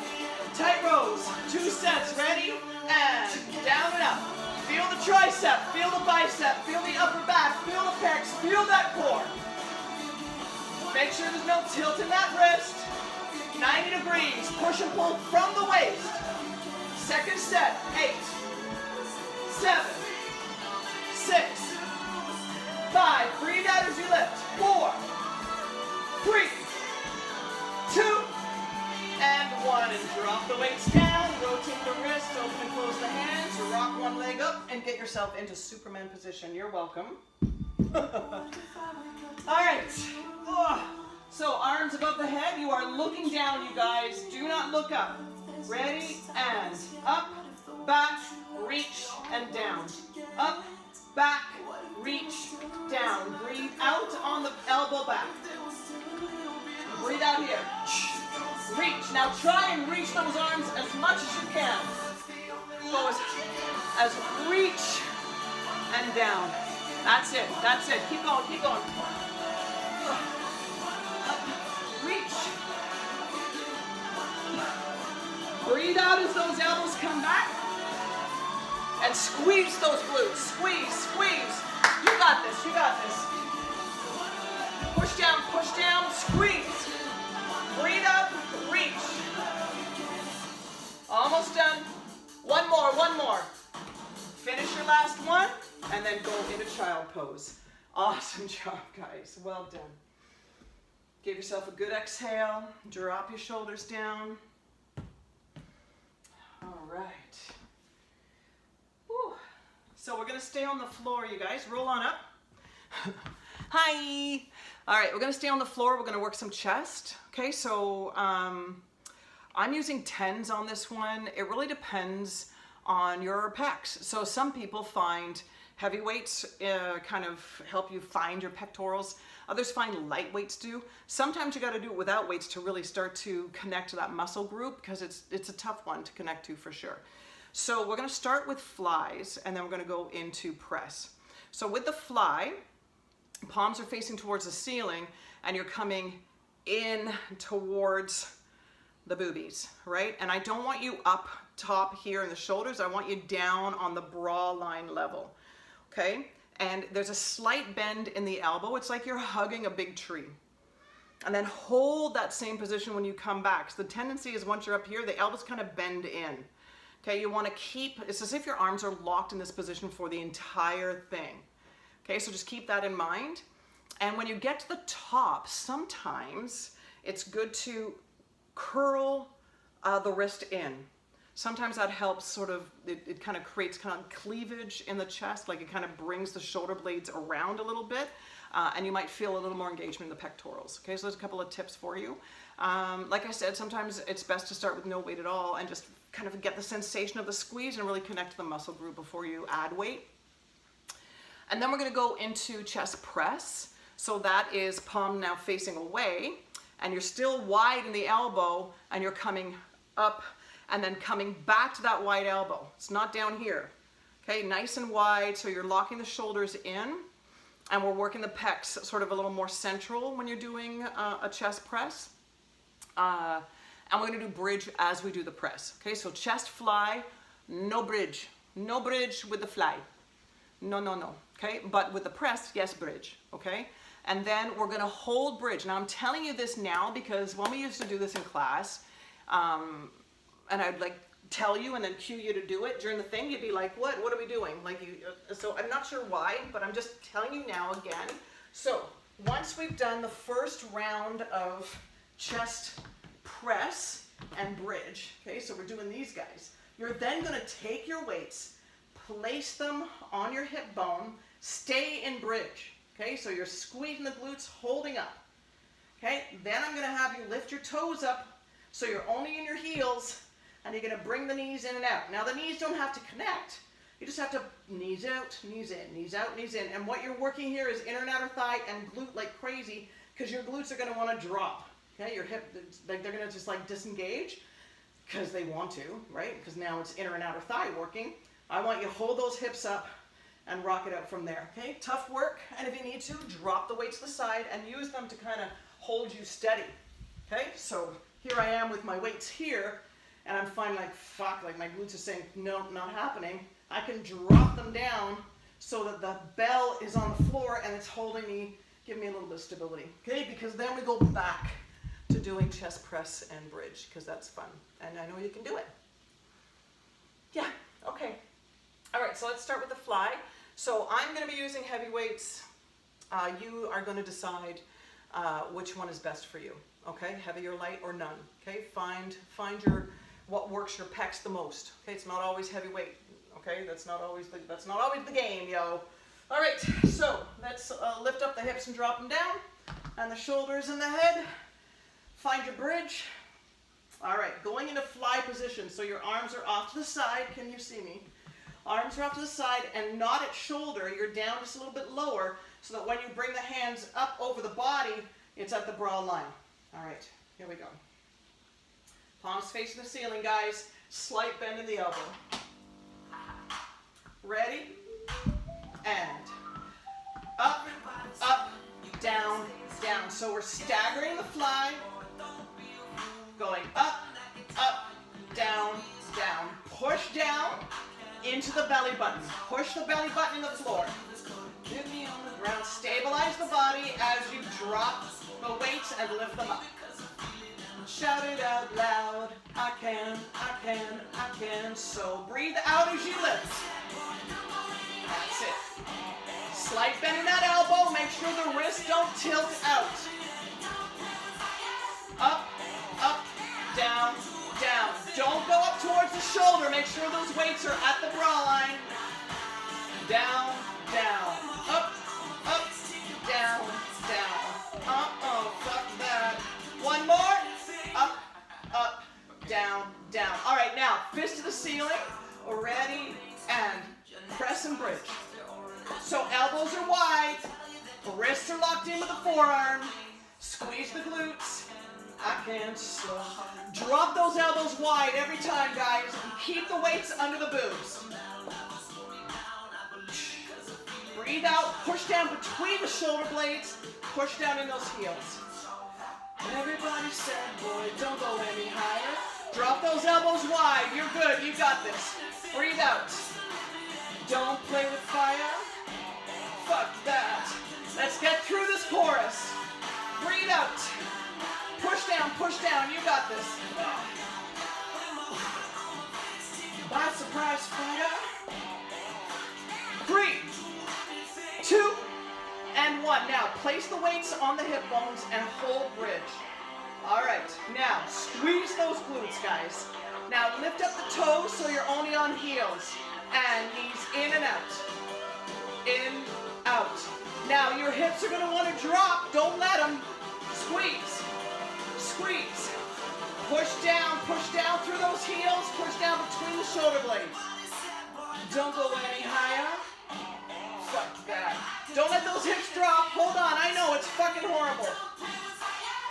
Tight rows. 2 sets. Ready? And down and up. Feel the tricep, feel the bicep, feel the upper back, feel the pecs, feel that core. Make sure there's no tilt in that wrist. 90 degrees, push and pull from the waist. Second set, 8, 7, 6, 5, breathe out as you lift. 4, 3, 2, and 1. And drop the weights down, rotate the wrists, open and close the hands, rock one leg up, and get yourself into Superman position. You're welcome. All right. So arms above the head. You are looking down, you guys. Do not look up. Ready, and up, back, reach, and down. Up, back, reach, down. Breathe out on the elbow back. Breathe out here. Reach. Now try and reach those arms as much as you can. Go as reach and down. That's it. That's it. Keep going. Keep going. Up, reach. Breathe out as those elbows come back. And squeeze those glutes. Squeeze, squeeze. You got this. You got this. Push down, squeeze. Breathe up, reach. Almost done. One more, one more. Finish your last one, and then go into child pose. Awesome job, guys. Well done. Give yourself a good exhale. Drop your shoulders down. All right. Whew. So we're going to stay on the floor, you guys. Roll on up. Hi. All right, we're going to stay on the floor. We're going to work some chest. Okay, so I'm using 10s on this one. It really depends on your pecs. So some people find heavy weights kind of help you find your pectorals. Others find light weights do. Sometimes you got to do it without weights to really start to connect to that muscle group, because it's a tough one to connect to for sure. So we're going to start with flies, and then we're going to go into press. So with the fly, palms are facing towards the ceiling, and you're coming in towards the boobies, right? And I don't want you up top here in the shoulders. I want you down on the bra line level, okay? And there's a slight bend in the elbow. It's like you're hugging a big tree. And then hold that same position when you come back. So the tendency is once you're up here, the elbows kind of bend in. Okay, you want to keep, it's as if your arms are locked in this position for the entire thing. Okay, so just keep that in mind. And when you get to the top, sometimes it's good to curl the wrist in. Sometimes that helps sort of, it kind of creates kind of cleavage in the chest, like it kind of brings the shoulder blades around a little bit, and you might feel a little more engagement in the pectorals. Okay, so there's a couple of tips for you. Like I said, sometimes it's best to start with no weight at all and just kind of get the sensation of the squeeze and really connect to the muscle group before you add weight. And then we're going to go into chest press. So that is palm now facing away, and you're still wide in the elbow, and you're coming up and then coming back to that wide elbow. It's not down here. Okay, nice and wide, so you're locking the shoulders in, and we're working the pecs sort of a little more central when you're doing a chest press. And we're going to do bridge as we do the press. Okay, so chest fly, no bridge. No bridge with the fly. No, no, no. Okay, but with the press, yes, bridge. Okay, and then we're going to hold bridge. Now I'm telling you this now because when we used to do this in class, and I'd like tell you and then cue you to do it during the thing, you'd be like, what are we doing? Like you, so I'm not sure why, but I'm just telling you now again. So once we've done the first round of chest press and bridge, okay, so we're doing these guys, you're then going to take your weights, place them on your hip bone, stay in bridge, okay, so you're squeezing the glutes, holding up, okay, then I'm going to have you lift your toes up so you're only in your heels, and you're going to bring the knees in and out. Now the knees don't have to connect, you just have to knees out, knees in, knees out, knees in, and what you're working here is inner and outer thigh and glute like crazy, because your glutes are going to want to drop, okay, your hip, like they're going to just like disengage, because they want to, right, because now it's inner and outer thigh working. I want you to hold those hips up and rock it out from there, okay? Tough work, and if you need to, drop the weights to the side and use them to kind of hold you steady, okay? So here I am with my weights here, and I'm finding like, fuck, like my glutes are saying, no, not happening. I can drop them down so that the bell is on the floor and it's holding me, giving me a little bit of stability, okay? Because then we go back to doing chest press and bridge, because that's fun, and I know you can do it. Yeah, okay. All right, so let's start with the fly. So I'm going to be using heavy weights You are going to decide which one is best for you. Okay, heavy or light or none. Okay, find your what works your pecs the most. Okay, it's not always heavyweight. Okay, that's not always the game, yo. All right, so let's lift up the hips and drop them down, and the shoulders and the head. Find your bridge. All right, going into fly position. So your arms are off to the side. Can you see me? Arms are off to the side and not at shoulder. You're down just a little bit lower so that when you bring the hands up over the body, it's at the brow line. All right, here we go. Palms facing the ceiling, guys. Slight bend in the elbow. Ready? And up, up, down, down. So we're staggering the fly. Going up, up, down, down. Push down into the belly button. Push the belly button in the floor. Get me on the ground. Stabilize the body as you drop the weights and lift them up. Shout it out loud. I can, I can, I can. So breathe out as you lift. That's it. Slight bend in that elbow. Make sure the wrists don't tilt out. Up, up, down, down. Don't go up towards the shoulder. Make sure those weights are at the brow line. Down, down. Up, up, down, down. Fuck that. One more. Up, up, down, down. All right, now fist to the ceiling. Ready, and press and bridge. So elbows are wide. Wrists are locked in with the forearm. Squeeze the glutes. I can slow. Drop those elbows wide every time, guys. And keep the weights under the boobs. Breathe out. Push down between the shoulder blades. Push down in those heels. Everybody said, boy, don't go any higher. Drop those elbows wide. You're good. You got this. Breathe out. Don't play with fire. Fuck that. Let's get through this chorus. Breathe out. Push down, push down. You got this. By surprise, fighter. 3, 2, and 1. Now, place the weights on the hip bones and hold bridge. All right. Now, squeeze those glutes, guys. Now, lift up the toes so you're only on heels. And knees in and out. In, out. Now, your hips are going to want to drop. Don't let them. Squeeze. Squeeze. Push down through those heels. Push down between the shoulder blades. Don't go any higher. Fuck that. Don't let those hips drop. Hold on. I know it's fucking horrible.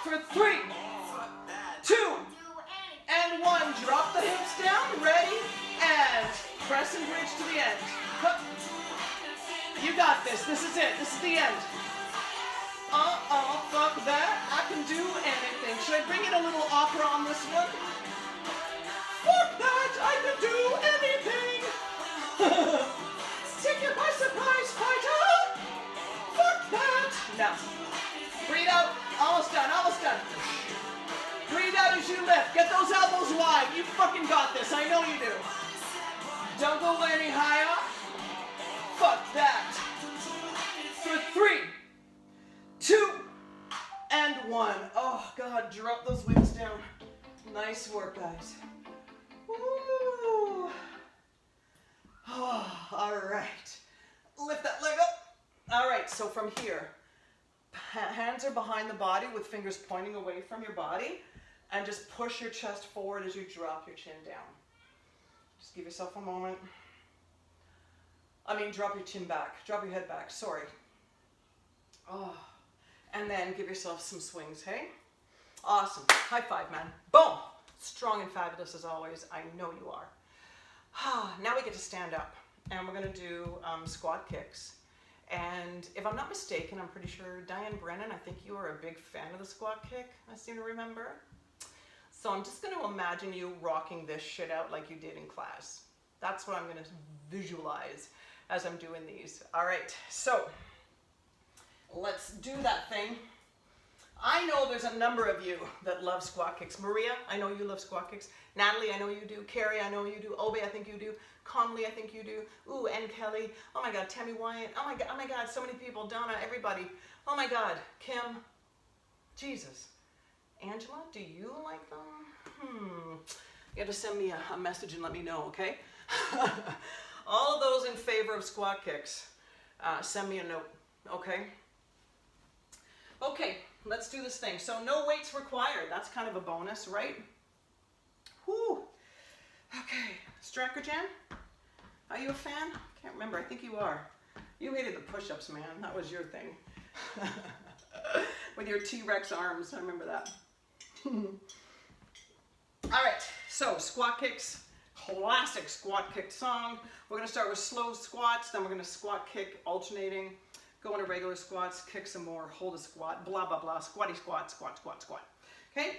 For 3, 2, and 1. Drop the hips down. Ready? And press and bridge to the end. Hup. You got this. This is it. This is the end. Fuck that. I can do anything. Should I bring in a little opera on this one? Fuck that. I can do anything. Take it by surprise, fighter. Fuck that. Now, breathe out. Almost done. Almost done. Breathe out as you lift. Get those elbows wide. You fucking got this. I know you do. Don't go any higher. Fuck that. For 3, 2, and 1. Oh, God, drop those weights down. Nice work, guys. Woo. Oh, all right. Lift that leg up. All right, so from here, hands are behind the body with fingers pointing away from your body, and just push your chest forward as you drop your chin down. Just give yourself a moment. Drop your chin back. Drop your head back. Sorry. Oh. And then give yourself some swings, hey? Awesome. High five, man. Boom. Strong and fabulous as always. I know you are. Now we get to stand up. And we're going to do squat kicks. And if I'm not mistaken, I'm pretty sure Diane Brennan, I think you are a big fan of the squat kick, I seem to remember. So I'm just going to imagine you rocking this shit out like you did in class. That's what I'm going to visualize as I'm doing these. All right, so let's do that thing. I know there's a number of you that love squat kicks. Maria, I know you love squat kicks. Natalie, I know you do. Carrie, I know you do. Obe, I think you do. Conley, I think you do. Ooh, and Kelly. Oh my God, Tammy Wyatt. Oh my God, so many people. Donna, everybody. Oh my God, Kim. Jesus. Angela, do you like them? You have to send me a message and let me know, okay? All of those in favor of squat kicks, send me a note, okay? Okay, let's do this thing. So no weights required. That's kind of a bonus, right? Whew. Okay, Stracker Jan, are you a fan? Can't remember, I think you are. You hated the push-ups, man. That was your thing. With your T-Rex arms, I remember that. All right, so squat kicks, classic squat kick song. We're gonna start with slow squats, then we're gonna squat kick alternating, go into regular squats, kick some more, hold a squat, blah, blah, blah, squatty squat, squat, squat, squat. Okay,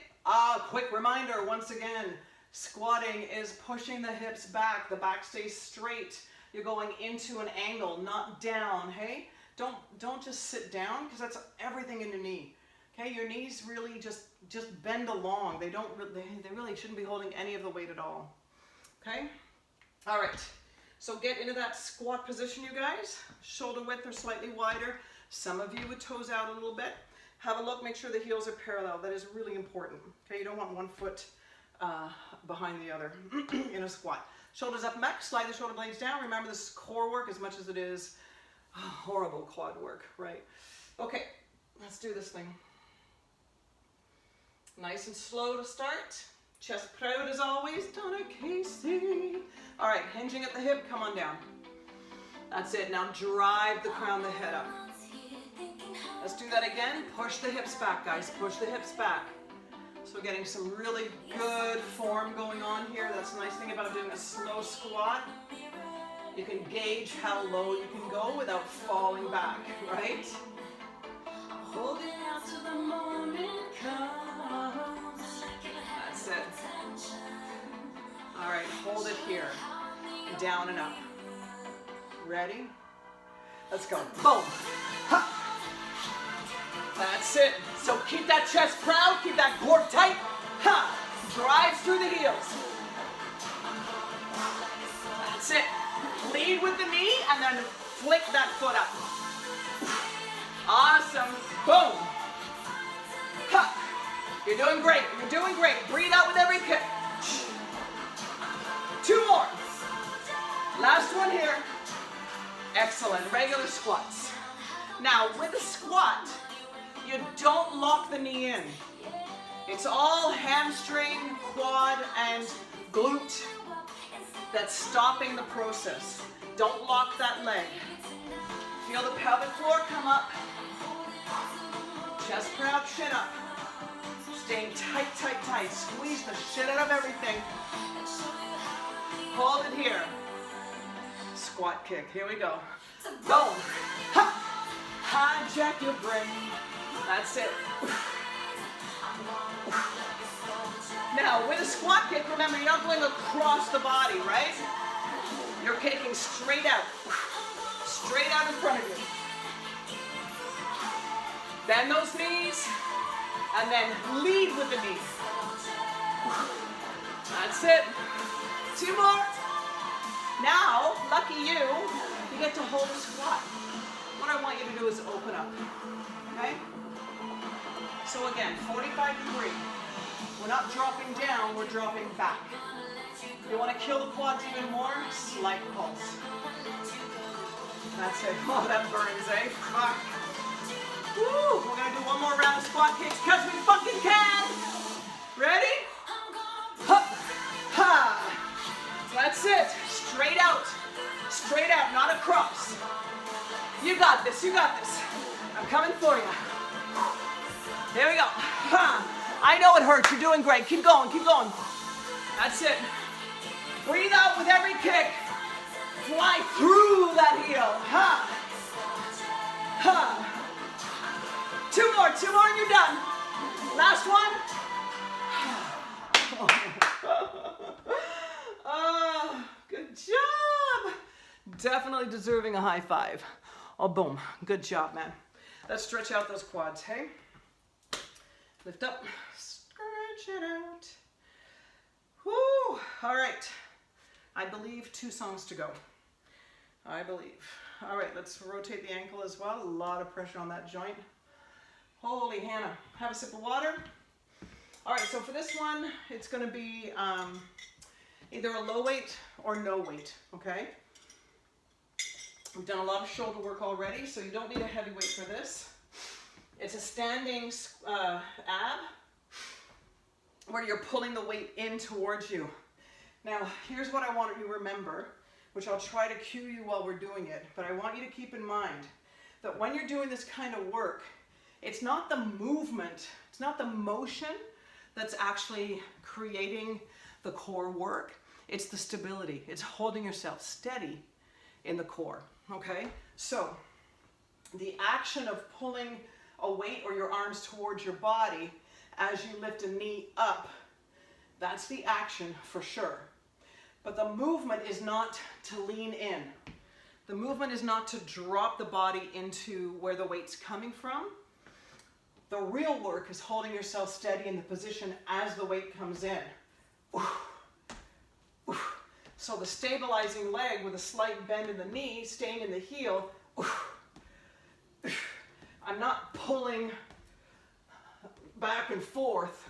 quick reminder, once again, squatting is pushing the hips back, the back stays straight. You're going into an angle, not down, hey? Don't just sit down, because that's everything in your knee. Okay, your knees really just bend along. They really shouldn't be holding any of the weight at all. Okay, all right. So get into that squat position, you guys. Shoulder width or slightly wider. Some of you with toes out a little bit. Have a look, make sure the heels are parallel. That is really important. Okay, you don't want one foot behind the other in a squat. Shoulders up and back, slide the shoulder blades down. Remember, this is core work as much as it is horrible quad work, right? Okay, let's do this thing. Nice and slow to start. Chest proud as always, Donna Casey. All right, hinging at the hip, come on down. That's it, now drive the crown of the head up. Let's do that again. Push the hips back, guys, push the hips back. So getting some really good form going on here. That's the nice thing about doing a slow squat. You can gauge how low you can go without falling back, right? Hold it out till the morning comes. That's it. All right, hold it here. Down and up. Ready? Let's go. Boom. Ha. That's it. So keep that chest proud, keep that core tight. Ha. Drive through the heels. That's it. Lead with the knee and then flick that foot up. Awesome. Boom. Ha. You're doing great. You're doing great. Breathe out with every kick. 2 more. Last one here. Excellent. Regular squats. Now, with a squat, you don't lock the knee in. It's all hamstring, quad, and glute that's stopping the process. Don't lock that leg. Feel the pelvic floor come up. Chest proud, chin up. Staying tight, tight, tight. Squeeze the shit out of everything. Hold it here. Squat kick. Here we go. Boom. Ha. Hijack your brain. That's it. Now, with a squat kick, remember, you're not going across the body, right? You're kicking straight out. Straight out in front of you. Bend those knees, and then lead with the knees. That's it. 2 more. Now, lucky you get to hold a squat. What I want you to do is open up, okay? So again, 45 degree. We're not dropping down, we're dropping back. You want to kill the quads even more? Slight pulse. That's it. Oh, that burns, eh? Fuck. Woo! We're going to do one more round of squat kicks because we fucking can! Ready? Ha! Ha! That's it. Straight out. Straight out, not across. You got this, you got this. I'm coming for you. Here we go. Ha! I know it hurts, you're doing great. Keep going, keep going. That's it. Breathe out with every kick. Fly through that heel. Ha! Ha! 2 more and you're done. Last one. Oh, good job. Definitely deserving a high five. Oh, boom. Good job, man. Let's stretch out those quads, hey? Lift up, stretch it out. Woo! All right. I believe 2 songs to go. I believe. All right, let's rotate the ankle as well. A lot of pressure on that joint. Holy Hannah. Have a sip of water. All right, so for this one, it's going to be either a low weight or no weight, okay? We've done a lot of shoulder work already, so you don't need a heavy weight for this. It's a standing ab where you're pulling the weight in towards you. Now, here's what I want you to remember, which I'll try to cue you while we're doing it, but I want you to keep in mind that when you're doing this kind of work, it's not the movement, it's not the motion that's actually creating the core work. It's the stability. It's holding yourself steady in the core, okay? So the action of pulling a weight or your arms towards your body as you lift a knee up, that's the action for sure. But the movement is not to lean in. The movement is not to drop the body into where the weight's coming from. The real work is holding yourself steady in the position as the weight comes in. So the stabilizing leg with a slight bend in the knee, staying in the heel. I'm not pulling back and forth,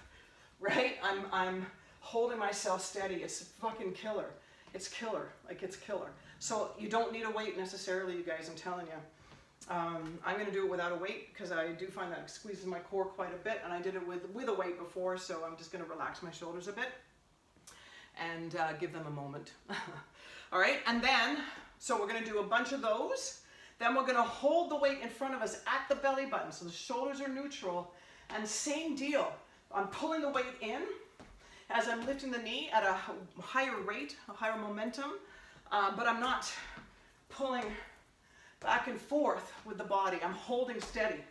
right? I'm holding myself steady. It's fucking killer. It's killer. Like, it's killer. So you don't need a weight necessarily, you guys, I'm telling you. I'm going to do it without a weight because I do find that it squeezes my core quite a bit, and I did it with a weight before, so I'm just going to relax my shoulders a bit and give them a moment. All right, and then, so we're going to do a bunch of those. Then we're going to hold the weight in front of us at the belly button, so the shoulders are neutral, and same deal. I'm pulling the weight in as I'm lifting the knee at a higher rate, a higher momentum, but I'm not pulling back and forth with the body. I'm holding steady.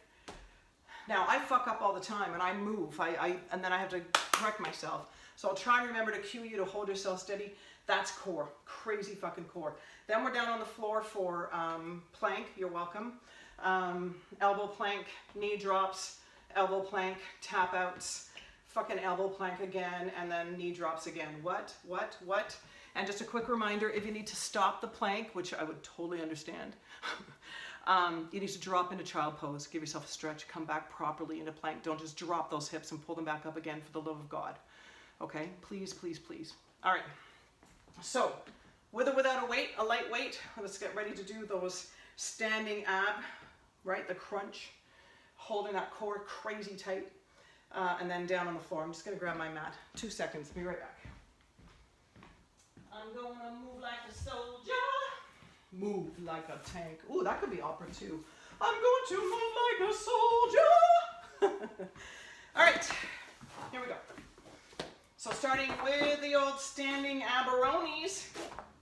Now, I fuck up all the time and I move, and then I have to correct myself. So I'll try and remember to cue you to hold yourself steady. That's core, crazy fucking core. Then we're down on the floor for plank, you're welcome. Elbow plank, knee drops, elbow plank, tap outs, fucking elbow plank again, and then knee drops again. What? And just a quick reminder, if you need to stop the plank, which I would totally understand, you need to drop into child pose, give yourself a stretch, come back properly into plank. Don't just drop those hips and pull them back up again, for the love of God. Okay, please, please, please. All right, so with or without a weight, a light weight, let's get ready to do those standing ab, right? The crunch, holding that core crazy tight, and then down on the floor. I'm just gonna grab my mat. 2 seconds, be right back. I'm gonna move like a soldier, move like a tank. Ooh, that could be opera too. I'm going to move like a soldier. All right, here we go. So starting with the old standing aberonis.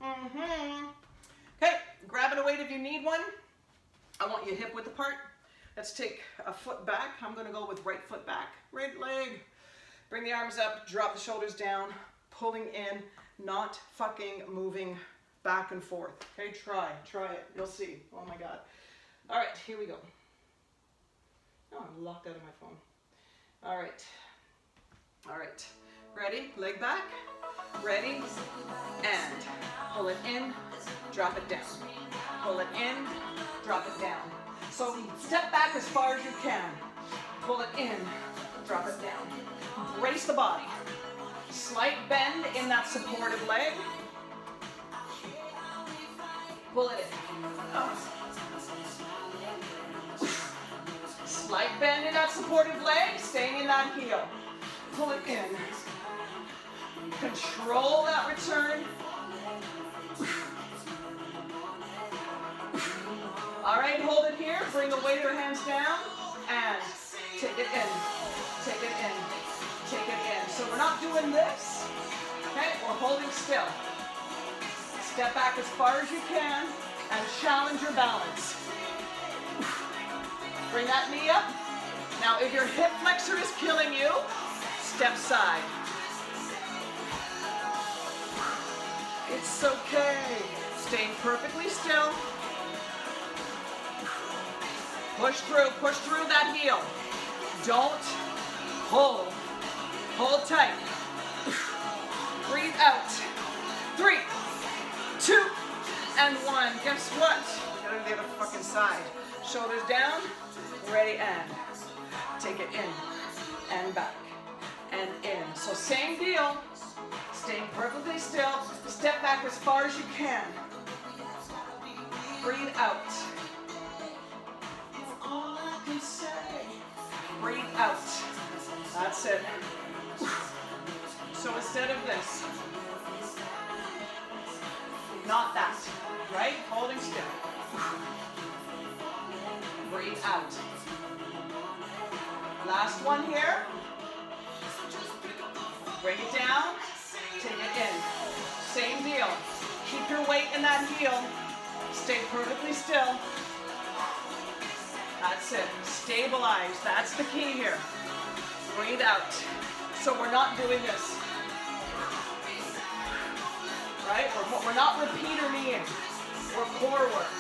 Okay, grab a weight if you need one. I want you hip width apart. Let's take a foot back. I'm gonna go with right foot back, right leg. Bring the arms up, drop the shoulders down, pulling in, not fucking moving back and forth. Okay, try it. You'll see. Oh my God. All right, here we go. Oh, I'm locked out of my phone. All right. Ready? Leg back. Ready? And pull it in, drop it down. Pull it in, drop it down. So step back as far as you can. Pull it in, drop it down. Brace the body. Slight bend in that supportive leg. Pull it in. Slight bend in that supportive leg, staying in that heel. Pull it in. Control that return. All right, hold it here. Bring the weight or hands down and take it in. Take it in. Take it in. So we're not doing this. Okay, we're holding still. Step back as far as you can and challenge your balance. Bring that knee up. Now, if your hip flexor is killing you, step side. It's okay. Staying perfectly still. Push through that heel. Don't Hold. Hold tight. Breathe out. 3, 2, and 1. Guess what? We gotta do the other fucking side. Shoulders down. Ready and take it in and back and in. So same deal. Staying perfectly still. Step back as far as you can. Breathe out. All I can say. Breathe out. That's it. So instead of this, not that, right? Holding still. Breathe out. Last one here. Bring it down. Take it in. Same deal. Keep your weight in that heel. Stay perfectly still. That's it. Stabilize. That's the key here. Breathe out. So we're not doing this. Right? We're not repeater kneeing. We're core work.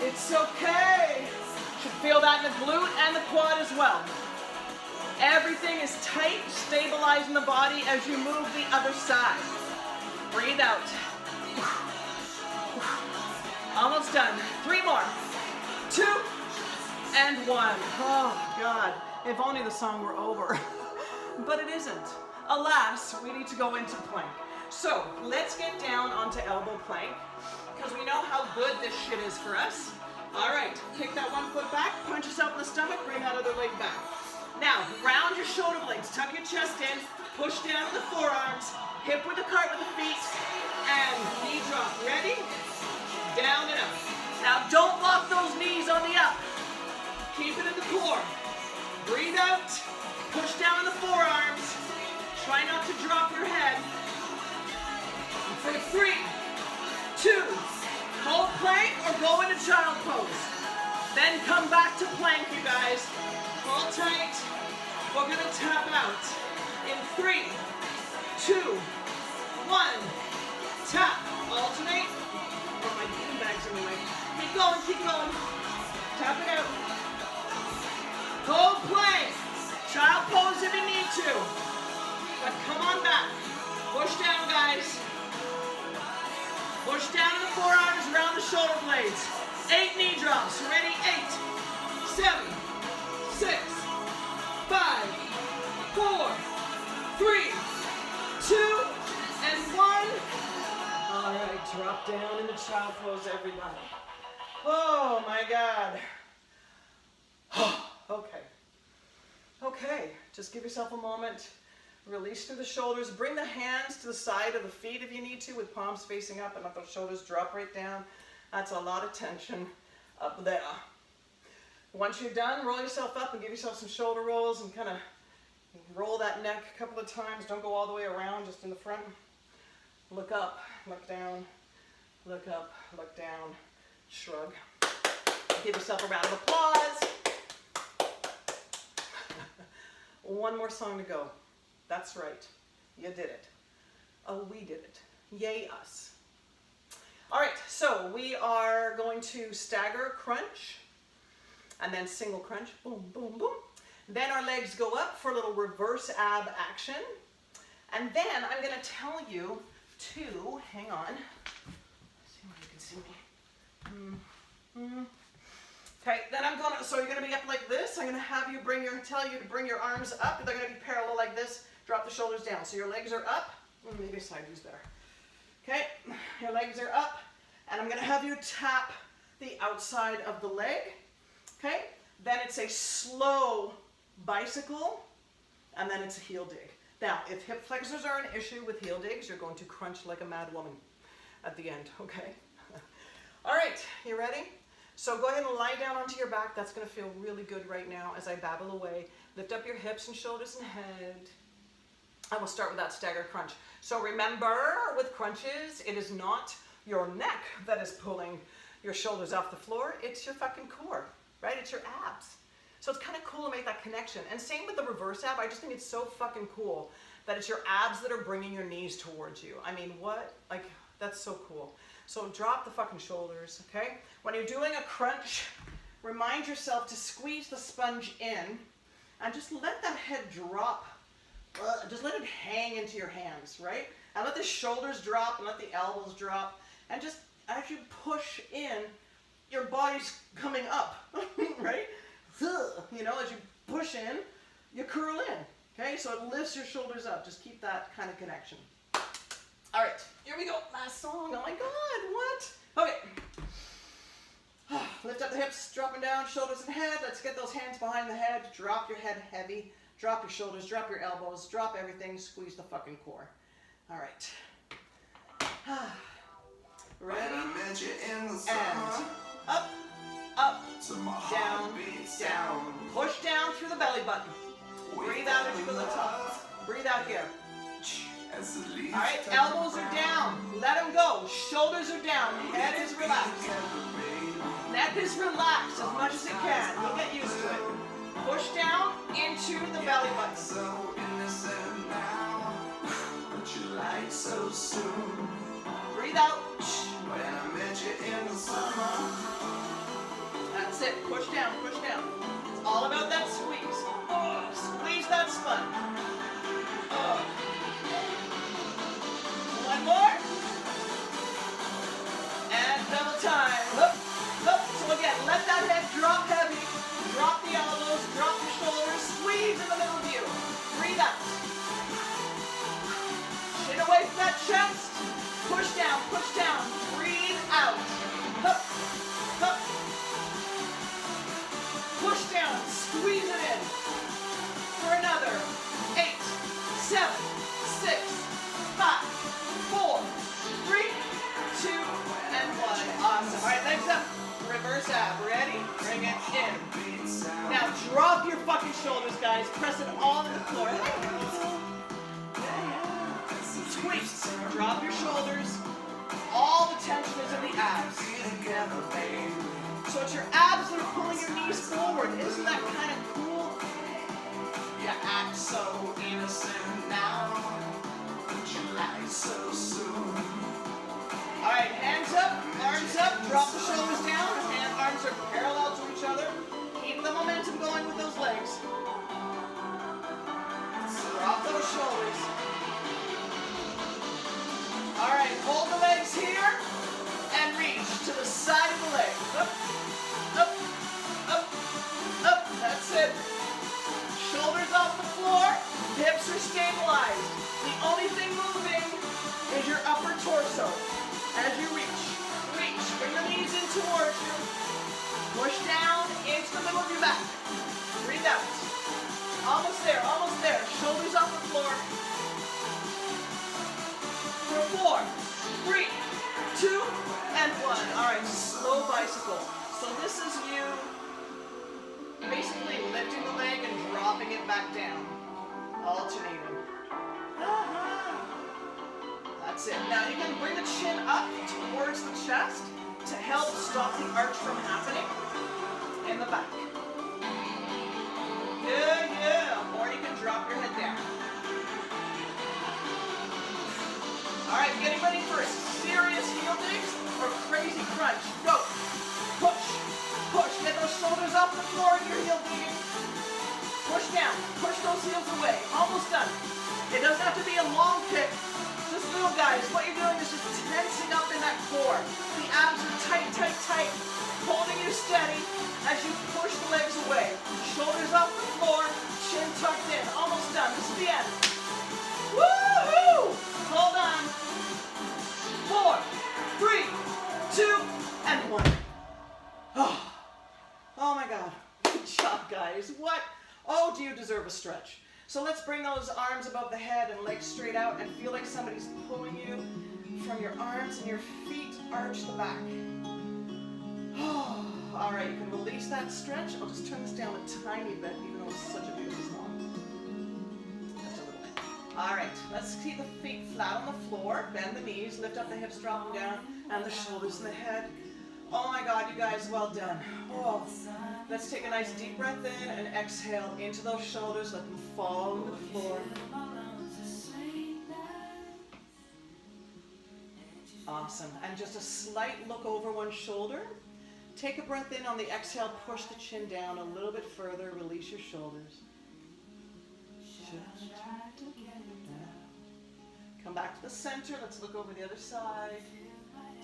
It's okay. You should feel that in the glute and the quad as well. Everything is tight, stabilizing the body as you move the other side. Breathe out. Almost done. 3 more. 2 and 1. Oh, God. If only the song were over. But it isn't. Alas, we need to go into plank. So, let's get down onto elbow plank, because we know how good this shit is for us. All right, kick that one foot back, punch yourself in the stomach, bring that other leg back. Now, round your shoulder blades, tuck your chest in, push down with the forearms, hip with the cart with the feet, and knee drop. Ready? Down and up. Now, don't lock those knees on the up. Keep it in the core. Breathe out, push down the forearms. Try not to drop your head. For 3, 2, hold plank or go into child pose. Then come back to plank, you guys. Hold tight. We're gonna tap out. In 3, 2, 1. Tap. Alternate. Oh, my bean bag's in the way. Keep going, keep going. Tap it out. Hold plank. Child pose if you need to. But come on back. Push down, guys. Push down the forearms around the shoulder blades. 8 knee drops. Ready? 8, 7, 6, 5, 4, 3, 2, and 1. All right, drop down into child pose, everybody. Oh my God. Okay. Okay, just give yourself a moment. Release through the shoulders. Bring the hands to the side of the feet if you need to, with palms facing up and let the shoulders drop right down. That's a lot of tension up there. Once you're done, roll yourself up and give yourself some shoulder rolls and kind of roll that neck a couple of times. Don't go all the way around, just in the front. Look up, look down, look up, look down, shrug. Give yourself a round of applause. One more song to go. That's right. You did it. Oh, we did it. Yay us. All right, so we are going to stagger crunch and then single crunch. Boom, boom, boom. Then our legs go up for a little reverse ab action. And then I'm going to tell you to, hang on. Let's see if you can see me. Okay, then I'm going to, so you're going to be up like this. I'm going to have you tell you to bring your arms up. They're going to be parallel like this. Drop the shoulders down. So your legs are up. Maybe side view's better. Okay, your legs are up. And I'm going to have you tap the outside of the leg. Okay, then it's a slow bicycle. And then it's a heel dig. Now, if hip flexors are an issue with heel digs, you're going to crunch like a mad woman at the end. Okay. All right, you ready? So go ahead and lie down onto your back. That's going to feel really good right now as I babble away. Lift up your hips and shoulders and head. And we'll start with that stagger crunch. So remember, with crunches, it is not your neck that is pulling your shoulders off the floor. It's your fucking core, right? It's your abs. So it's kind of cool to make that connection. And same with the reverse ab. I just think it's so fucking cool that it's your abs that are bringing your knees towards you. I mean, what? Like, that's so cool. So drop the fucking shoulders, okay? When you're doing a crunch, remind yourself to squeeze the sponge in and just let that head drop. Just let it hang into your hands, right? And let the shoulders drop and let the elbows drop. And just as you push in, your body's coming up, right? You know, as you push in, you curl in. Okay, so it lifts your shoulders up. Just keep that kind of connection. All right, here we go. Last song. Oh my God, what? Okay. Lift up the hips, dropping down, shoulders and head. Let's get those hands behind the head. Drop your head heavy. Drop your shoulders, drop your elbows, drop everything. Squeeze the fucking core. All right. Ready? And up, up, down, down. Push down through the belly button. Breathe out as you go to the top. Breathe out here. All right, elbows are down. Let them go. Shoulders are down. Head is relaxed. Neck is relaxed as much as it can. You'll get used to it. Push down into the belly button. Breathe out. That's it. Push down, push down. It's all about that squeeze. Squeeze that sponge. One more. And double time. Look, look. So again, let that head drop heavy. Drop the elbows, drop your shoulders. Squeeze in the middle of you. Breathe out. Chin away from that chest. Push down, push down. Breathe out. Hup, hup. Push down, squeeze it in. For another 8, 7, 6, 5, 4, 3, 2, and 1. Awesome. All right, legs up. Reverse ab. Ready? Bring it in. Now drop your fucking shoulders, guys. Press it all to the floor. Squeeze. Drop your shoulders. All the tension is in the abs. So it's your abs that are pulling your knees forward. Isn't that kind of cool? You act so innocent now. You act so soon. All right, hands up, arms up. Drop the shoulders down. And arms are parallel to each other. Keep the momentum going with those legs. Drop those shoulders. All right, hold the legs here and reach to the side of the leg. Up, up, up, up. That's it. Shoulders off the floor. Hips are stabilized. The only thing moving is your upper torso. As you reach, reach. Bring the knees in towards you. Push down into the middle of your back. Breathe out. Almost there, almost there. Shoulders off the floor. For 4, 3, 2, and 1. All right, slow bicycle. So this is you basically lifting the leg and dropping it back down. Alternating. That's it. Now you can bring the chin up towards the chest to help stop the arch from happening in the back. Yeah, yeah. Or you can drop your head down. All right, getting ready for a serious heel digs or crazy crunch. Go. Push. Push. Get those shoulders off the floor in your heel digging. Push down. Push those heels away. Almost done. It doesn't have to be a long kick. Just little guys. What you're doing is just tensing up in that core. The abs are tight, tight, tight. Holding you steady as you push the legs away. Shoulders off the floor. Chin tucked in. Almost done. This is the end. Woohoo! Hold on. 4, 3, 2, and 1. Oh my God. Good job, guys. What? Oh, do you deserve a stretch? So let's bring those arms above the head and legs straight out and feel like somebody's pulling you from your arms and your feet arch the back. All right, you can release that stretch. I'll just turn this down a tiny bit, even though it's such a beautiful song. Just a little bit. All right, let's keep the feet flat on the floor. Bend the knees, lift up the hips, drop them down, and the shoulders and the head. Oh my God, you guys, well done. Oh, let's take a nice deep breath in and exhale into those shoulders. Let them fall to the floor. Awesome. And just a slight look over one shoulder. Take a breath in on the exhale. Push the chin down a little bit further. Release your shoulders. Come back to the center. Let's look over the other side.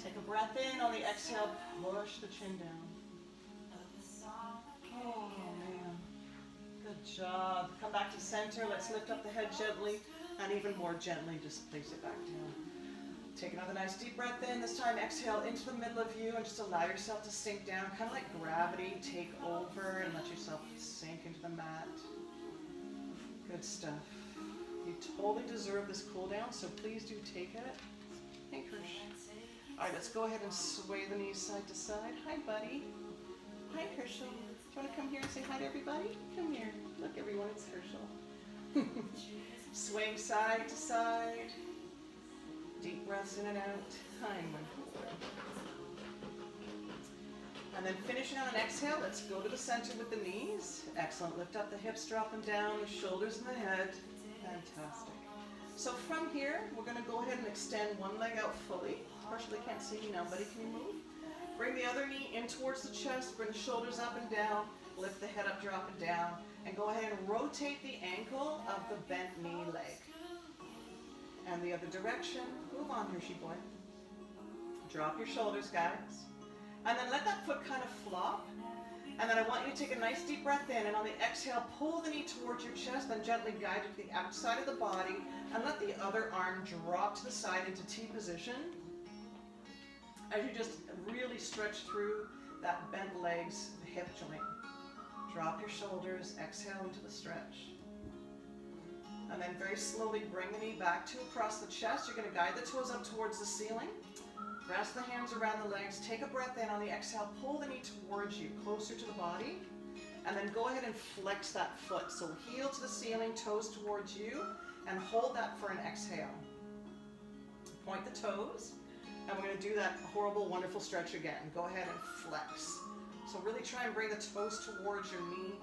Take a breath in. On the exhale, push the chin down. Oh, man. Good job. Come back to center. Let's lift up the head gently, and even more gently, just place it back down. Take another nice deep breath in. This time, exhale into the middle of you and just allow yourself to sink down, kind of like gravity. Take over and let yourself sink into the mat. Good stuff. You totally deserve this cool down, so please do take it. Hey, Krish. All right, let's go ahead and sway the knees side to side. Hi, buddy. Hi, Herschel. Do you want to come here and say hi to everybody? Come here. Look, everyone, it's Herschel. Swaying side to side. Deep breaths in and out. Hi, my boy. And then finishing on an exhale, let's go to the center with the knees. Excellent. Lift up the hips, drop them down, the shoulders and the head. Fantastic. So from here, we're going to go ahead and extend one leg out fully. Partially can't see me now, buddy. Can you move? Bring the other knee in towards the chest. Bring the shoulders up and down. Lift the head up, drop it down. And go ahead and rotate the ankle of the bent knee leg. And the other direction. Move on, Hershey boy. Drop your shoulders, guys. And then let that foot kind of flop. And then I want you to take a nice deep breath in. And on the exhale, pull the knee towards your chest. Then gently guide it to the outside of the body. And let the other arm drop to the side into T position. As you just really stretch through that bent legs, the hip joint. Drop your shoulders. Exhale into the stretch. And then very slowly bring the knee back to across the chest. You're going to guide the toes up towards the ceiling. Grasp the hands around the legs. Take a breath in. On the exhale, pull the knee towards you, closer to the body. And then go ahead and flex that foot. So heel to the ceiling, toes towards you. And hold that for an exhale. Point the toes. And we're going to do that horrible, wonderful stretch again. Go ahead and flex. So really try and bring the toes towards your knee.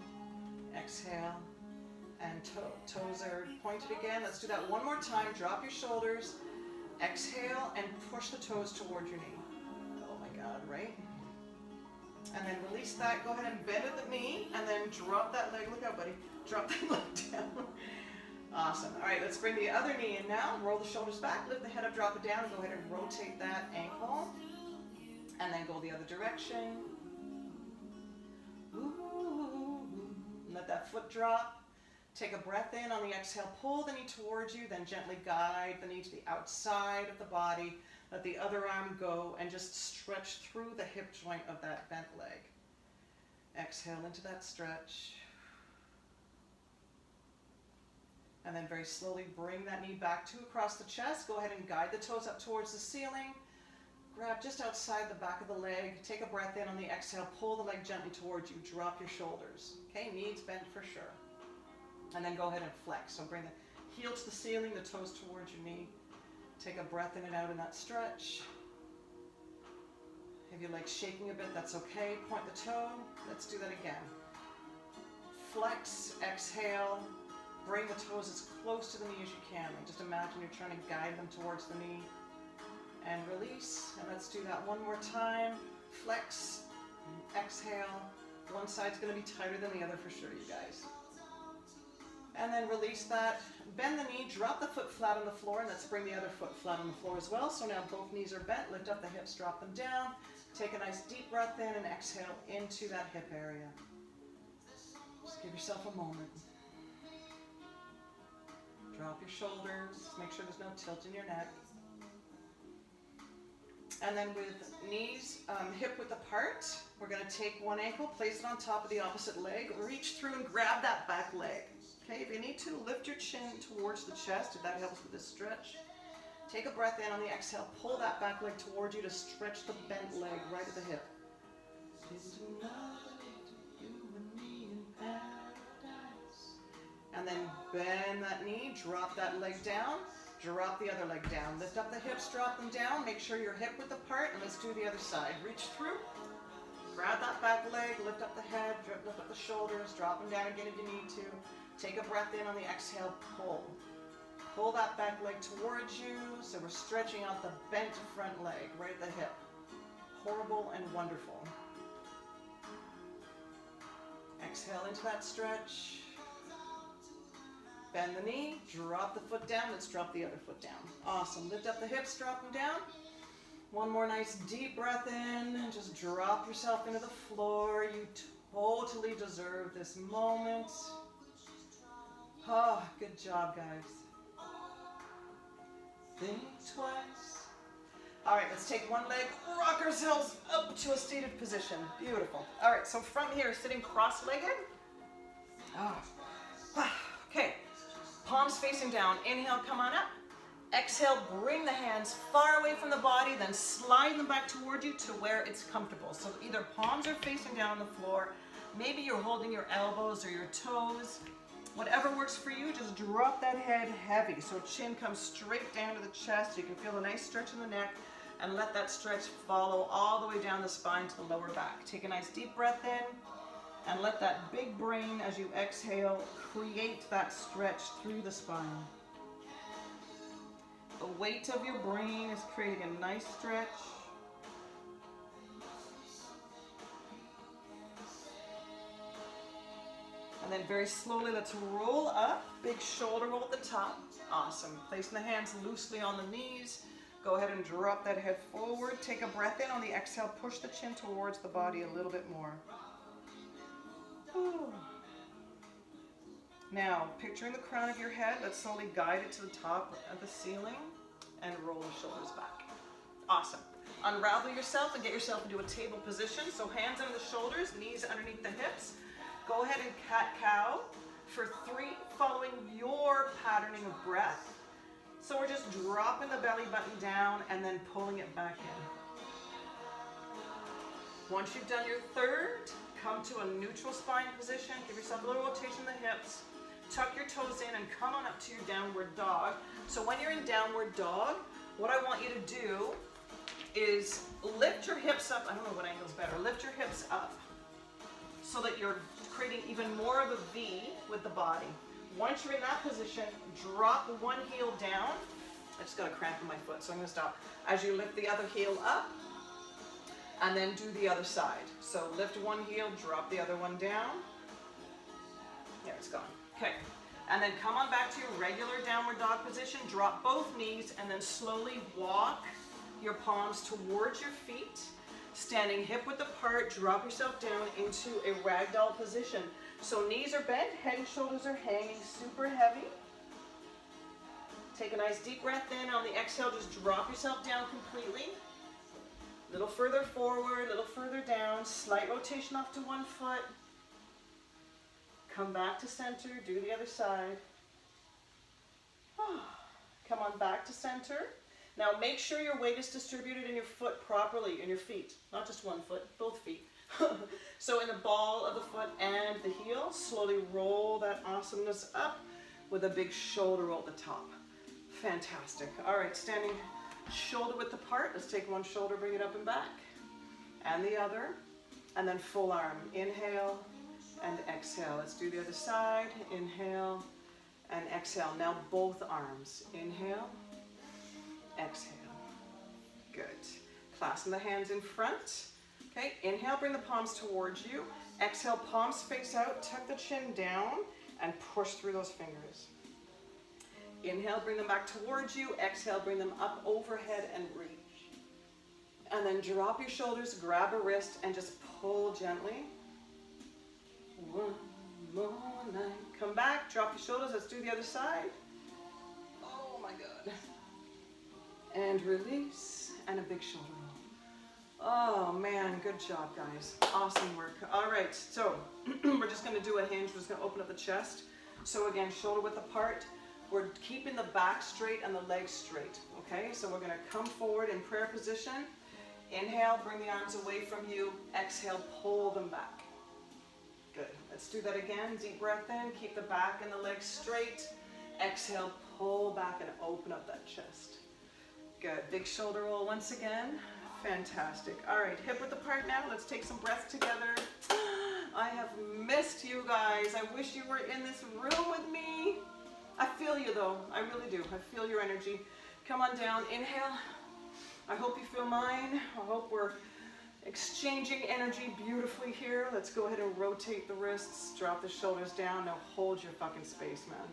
Exhale. And toes are pointed again. Let's do that one more time. Drop your shoulders. Exhale and push the toes towards your knee. Oh my God, right? And then release that. Go ahead and bend at the knee and then drop that leg. Look out, buddy. Drop that leg down. Awesome. All right, let's bring the other knee in now. Roll the shoulders back. Lift the head up, drop it down. And go ahead and rotate that ankle. And then go the other direction. Ooh. Let that foot drop. Take a breath in. On the exhale, pull the knee towards you, then gently guide the knee to the outside of the body. Let the other arm go and just stretch through the hip joint of that bent leg. Exhale into that stretch. And then very slowly bring that knee back to across the chest. Go ahead and guide the toes up towards the ceiling. Grab just outside the back of the leg. Take a breath in. On the exhale, pull the leg gently towards you. Drop your shoulders. Okay, knees bent for sure. And then go ahead and flex. So bring the heel to the ceiling, the toes towards your knee. Take a breath in and out in that stretch. If your leg's shaking a bit, that's okay. Point the toe. Let's do that again. Flex, exhale. Bring the toes as close to the knee as you can. Like just imagine you're trying to guide them towards the knee. And release. And let's do that one more time. Flex, exhale. One side's going to be tighter than the other for sure, you guys. And then release that. Bend the knee, drop the foot flat on the floor, and let's bring the other foot flat on the floor as well. So now both knees are bent. Lift up the hips, drop them down. Take a nice deep breath in and exhale into that hip area. Just give yourself a moment. Drop your shoulders. Make sure there's no tilt in your neck. And then with knees hip width apart, we're going to take one ankle, place it on top of the opposite leg, reach through and grab that back leg. Okay, if you need to, lift your chin towards the chest, if that helps with this stretch. Take a breath in. On the exhale, pull that back leg towards you to stretch the bent leg right at the hip. And then bend that knee, drop that leg down, drop the other leg down. Lift up the hips, drop them down, make sure you're hip width apart, and let's do the other side. Reach through, grab that back leg, lift up the head, lift up the shoulders, drop them down again if you need to. Take a breath in. On the exhale, pull. Pull that back leg towards you, so we're stretching out the bent front leg right at the hip. Horrible and wonderful. Exhale into that stretch. Bend the knee, drop the foot down. Let's drop the other foot down. Awesome. Lift up the hips, drop them down. One more nice deep breath in and just drop yourself into the floor. You totally deserve this moment. Oh, good job, guys. Think twice. All right, let's take one leg, rock ourselves up to a seated position. Beautiful. All right, so from here, sitting cross-legged. Okay, palms facing down. Inhale, come on up. Exhale, bring the hands far away from the body, then slide them back toward you to where it's comfortable. So either palms are facing down on the floor, maybe you're holding your elbows or your toes. Whatever works for you, just drop that head heavy. So chin comes straight down to the chest. You can feel a nice stretch in the neck and let that stretch follow all the way down the spine to the lower back. Take a nice deep breath in and let that big brain, as you exhale, create that stretch through the spine. The weight of your brain is creating a nice stretch. And then very slowly, let's roll up. Big shoulder roll at the top. Awesome. Placing the hands loosely on the knees. Go ahead and drop that head forward. Take a breath in on the exhale. Push the chin towards the body a little bit more. Whew. Now, picturing the crown of your head, let's slowly guide it to the top of the ceiling and roll the shoulders back. Awesome. Unravel yourself and get yourself into a table position. So hands under the shoulders, knees underneath the hips. Go ahead and cat-cow for 3, following your patterning of breath. So we're just dropping the belly button down and then pulling it back in. Once you've done your third, come to a neutral spine position. Give yourself a little rotation in the hips. Tuck your toes in and come on up to your downward dog. So when you're in downward dog, what I want you to do is lift your hips up. I don't know what angle is better. Lift your hips up so that you're creating even more of a V with the body. Once you're in that position, drop one heel down. I just got a cramp in my foot, so I'm gonna stop. As you lift the other heel up, and then do the other side. So lift one heel, drop the other one down. There, it's gone. Okay, and then come on back to your regular downward dog position. Drop both knees, and then slowly walk your palms towards your feet. Standing hip width apart, drop yourself down into a ragdoll position. So knees are bent, head and shoulders are hanging super heavy. Take a nice deep breath in. On the exhale, just drop yourself down completely. A little further forward, a little further down. Slight rotation off to one foot. Come back to center, do the other side. Come on back to center. Now make sure your weight is distributed in your foot properly, in your feet. Not just one foot, both feet. So in the ball of the foot and the heel, slowly roll that awesomeness up with a big shoulder roll at the top. Fantastic. All right, standing shoulder width apart. Let's take one shoulder, bring it up and back. And the other. And then full arm. Inhale and exhale. Let's do the other side. Inhale and exhale. Now both arms. Inhale. Exhale. Good. Clasping the hands in front. Okay, inhale, bring the palms towards you. Exhale, palms face out, tuck the chin down, and push through those fingers. Inhale, bring them back towards you. Exhale, bring them up overhead and reach. And then drop your shoulders, grab a wrist, and just pull gently. One more night. Come back, drop your shoulders. Let's do the other side. Oh my God. And release, and a big shoulder roll. Oh man, good job guys. Awesome work. All right, so we're just gonna do a hinge. We're just gonna open up the chest. So again, shoulder width apart. We're keeping the back straight and the legs straight, okay? So we're gonna come forward in prayer position. Inhale, bring the arms away from you. Exhale, pull them back. Good, let's do that again. Deep breath in, keep the back and the legs straight. Exhale, pull back and open up that chest. Good, big shoulder roll once again. Fantastic. All right, hip width apart now. Let's take some breaths together. I have missed you guys. I wish you were in this room with me. I feel you though, I really do. I feel your energy. Come on down, inhale. I hope you feel mine. I hope we're exchanging energy beautifully here. Let's go ahead and rotate the wrists, drop the shoulders down. Now hold your fucking space, man.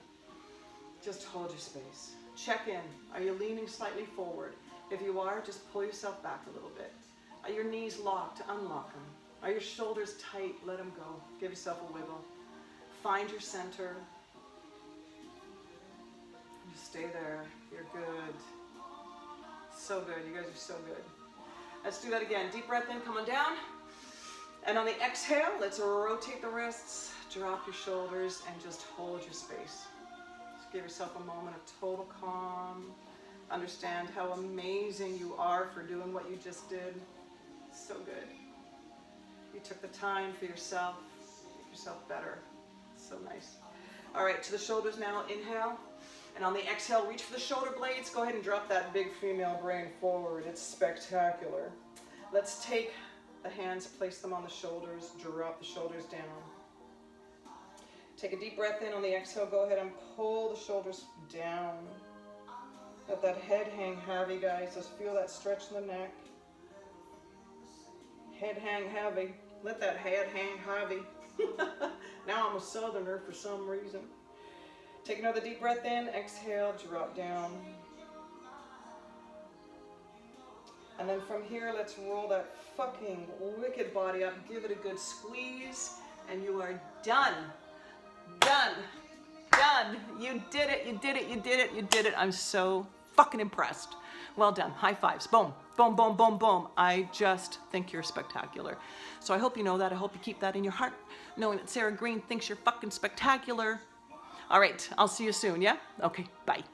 Just hold your space. Check in. Are you leaning slightly forward? If you are, just pull yourself back a little bit. Are your knees locked? Unlock them. Are your shoulders tight? Let them go. Give yourself a wiggle. Find your center. Just stay there. You're good. So good. You guys are so good. Let's do that again. Deep breath in. Come on down. And on the exhale, let's rotate the wrists. Drop your shoulders and just hold your space. Just give yourself a moment of total calm. Understand how amazing you are for doing what you just did. So good. You took the time for yourself. Make yourself better. So nice. All right, to the shoulders now. Inhale. And on the exhale, reach for the shoulder blades. Go ahead and drop that big female brain forward. It's spectacular. Let's take the hands, place them on the shoulders. Drop the shoulders down. Take a deep breath in. On the exhale, go ahead and pull the shoulders down. Let that head hang heavy, guys. Just feel that stretch in the neck. Head hang heavy. Let that head hang heavy. Now I'm a southerner for some reason. Take another deep breath in. Exhale, drop down. And then from here, let's roll that fucking wicked body up. Give it a good squeeze. And you are done. Done. Done. You did it. You did it. You did it. You did it. I'm so fucking impressed. Well done. High fives. Boom. Boom, boom, boom, boom. I just think you're spectacular. So I hope you know that. I hope you keep that in your heart, knowing that Sarah Green thinks you're fucking spectacular. All right. I'll see you soon, yeah? Okay. Bye.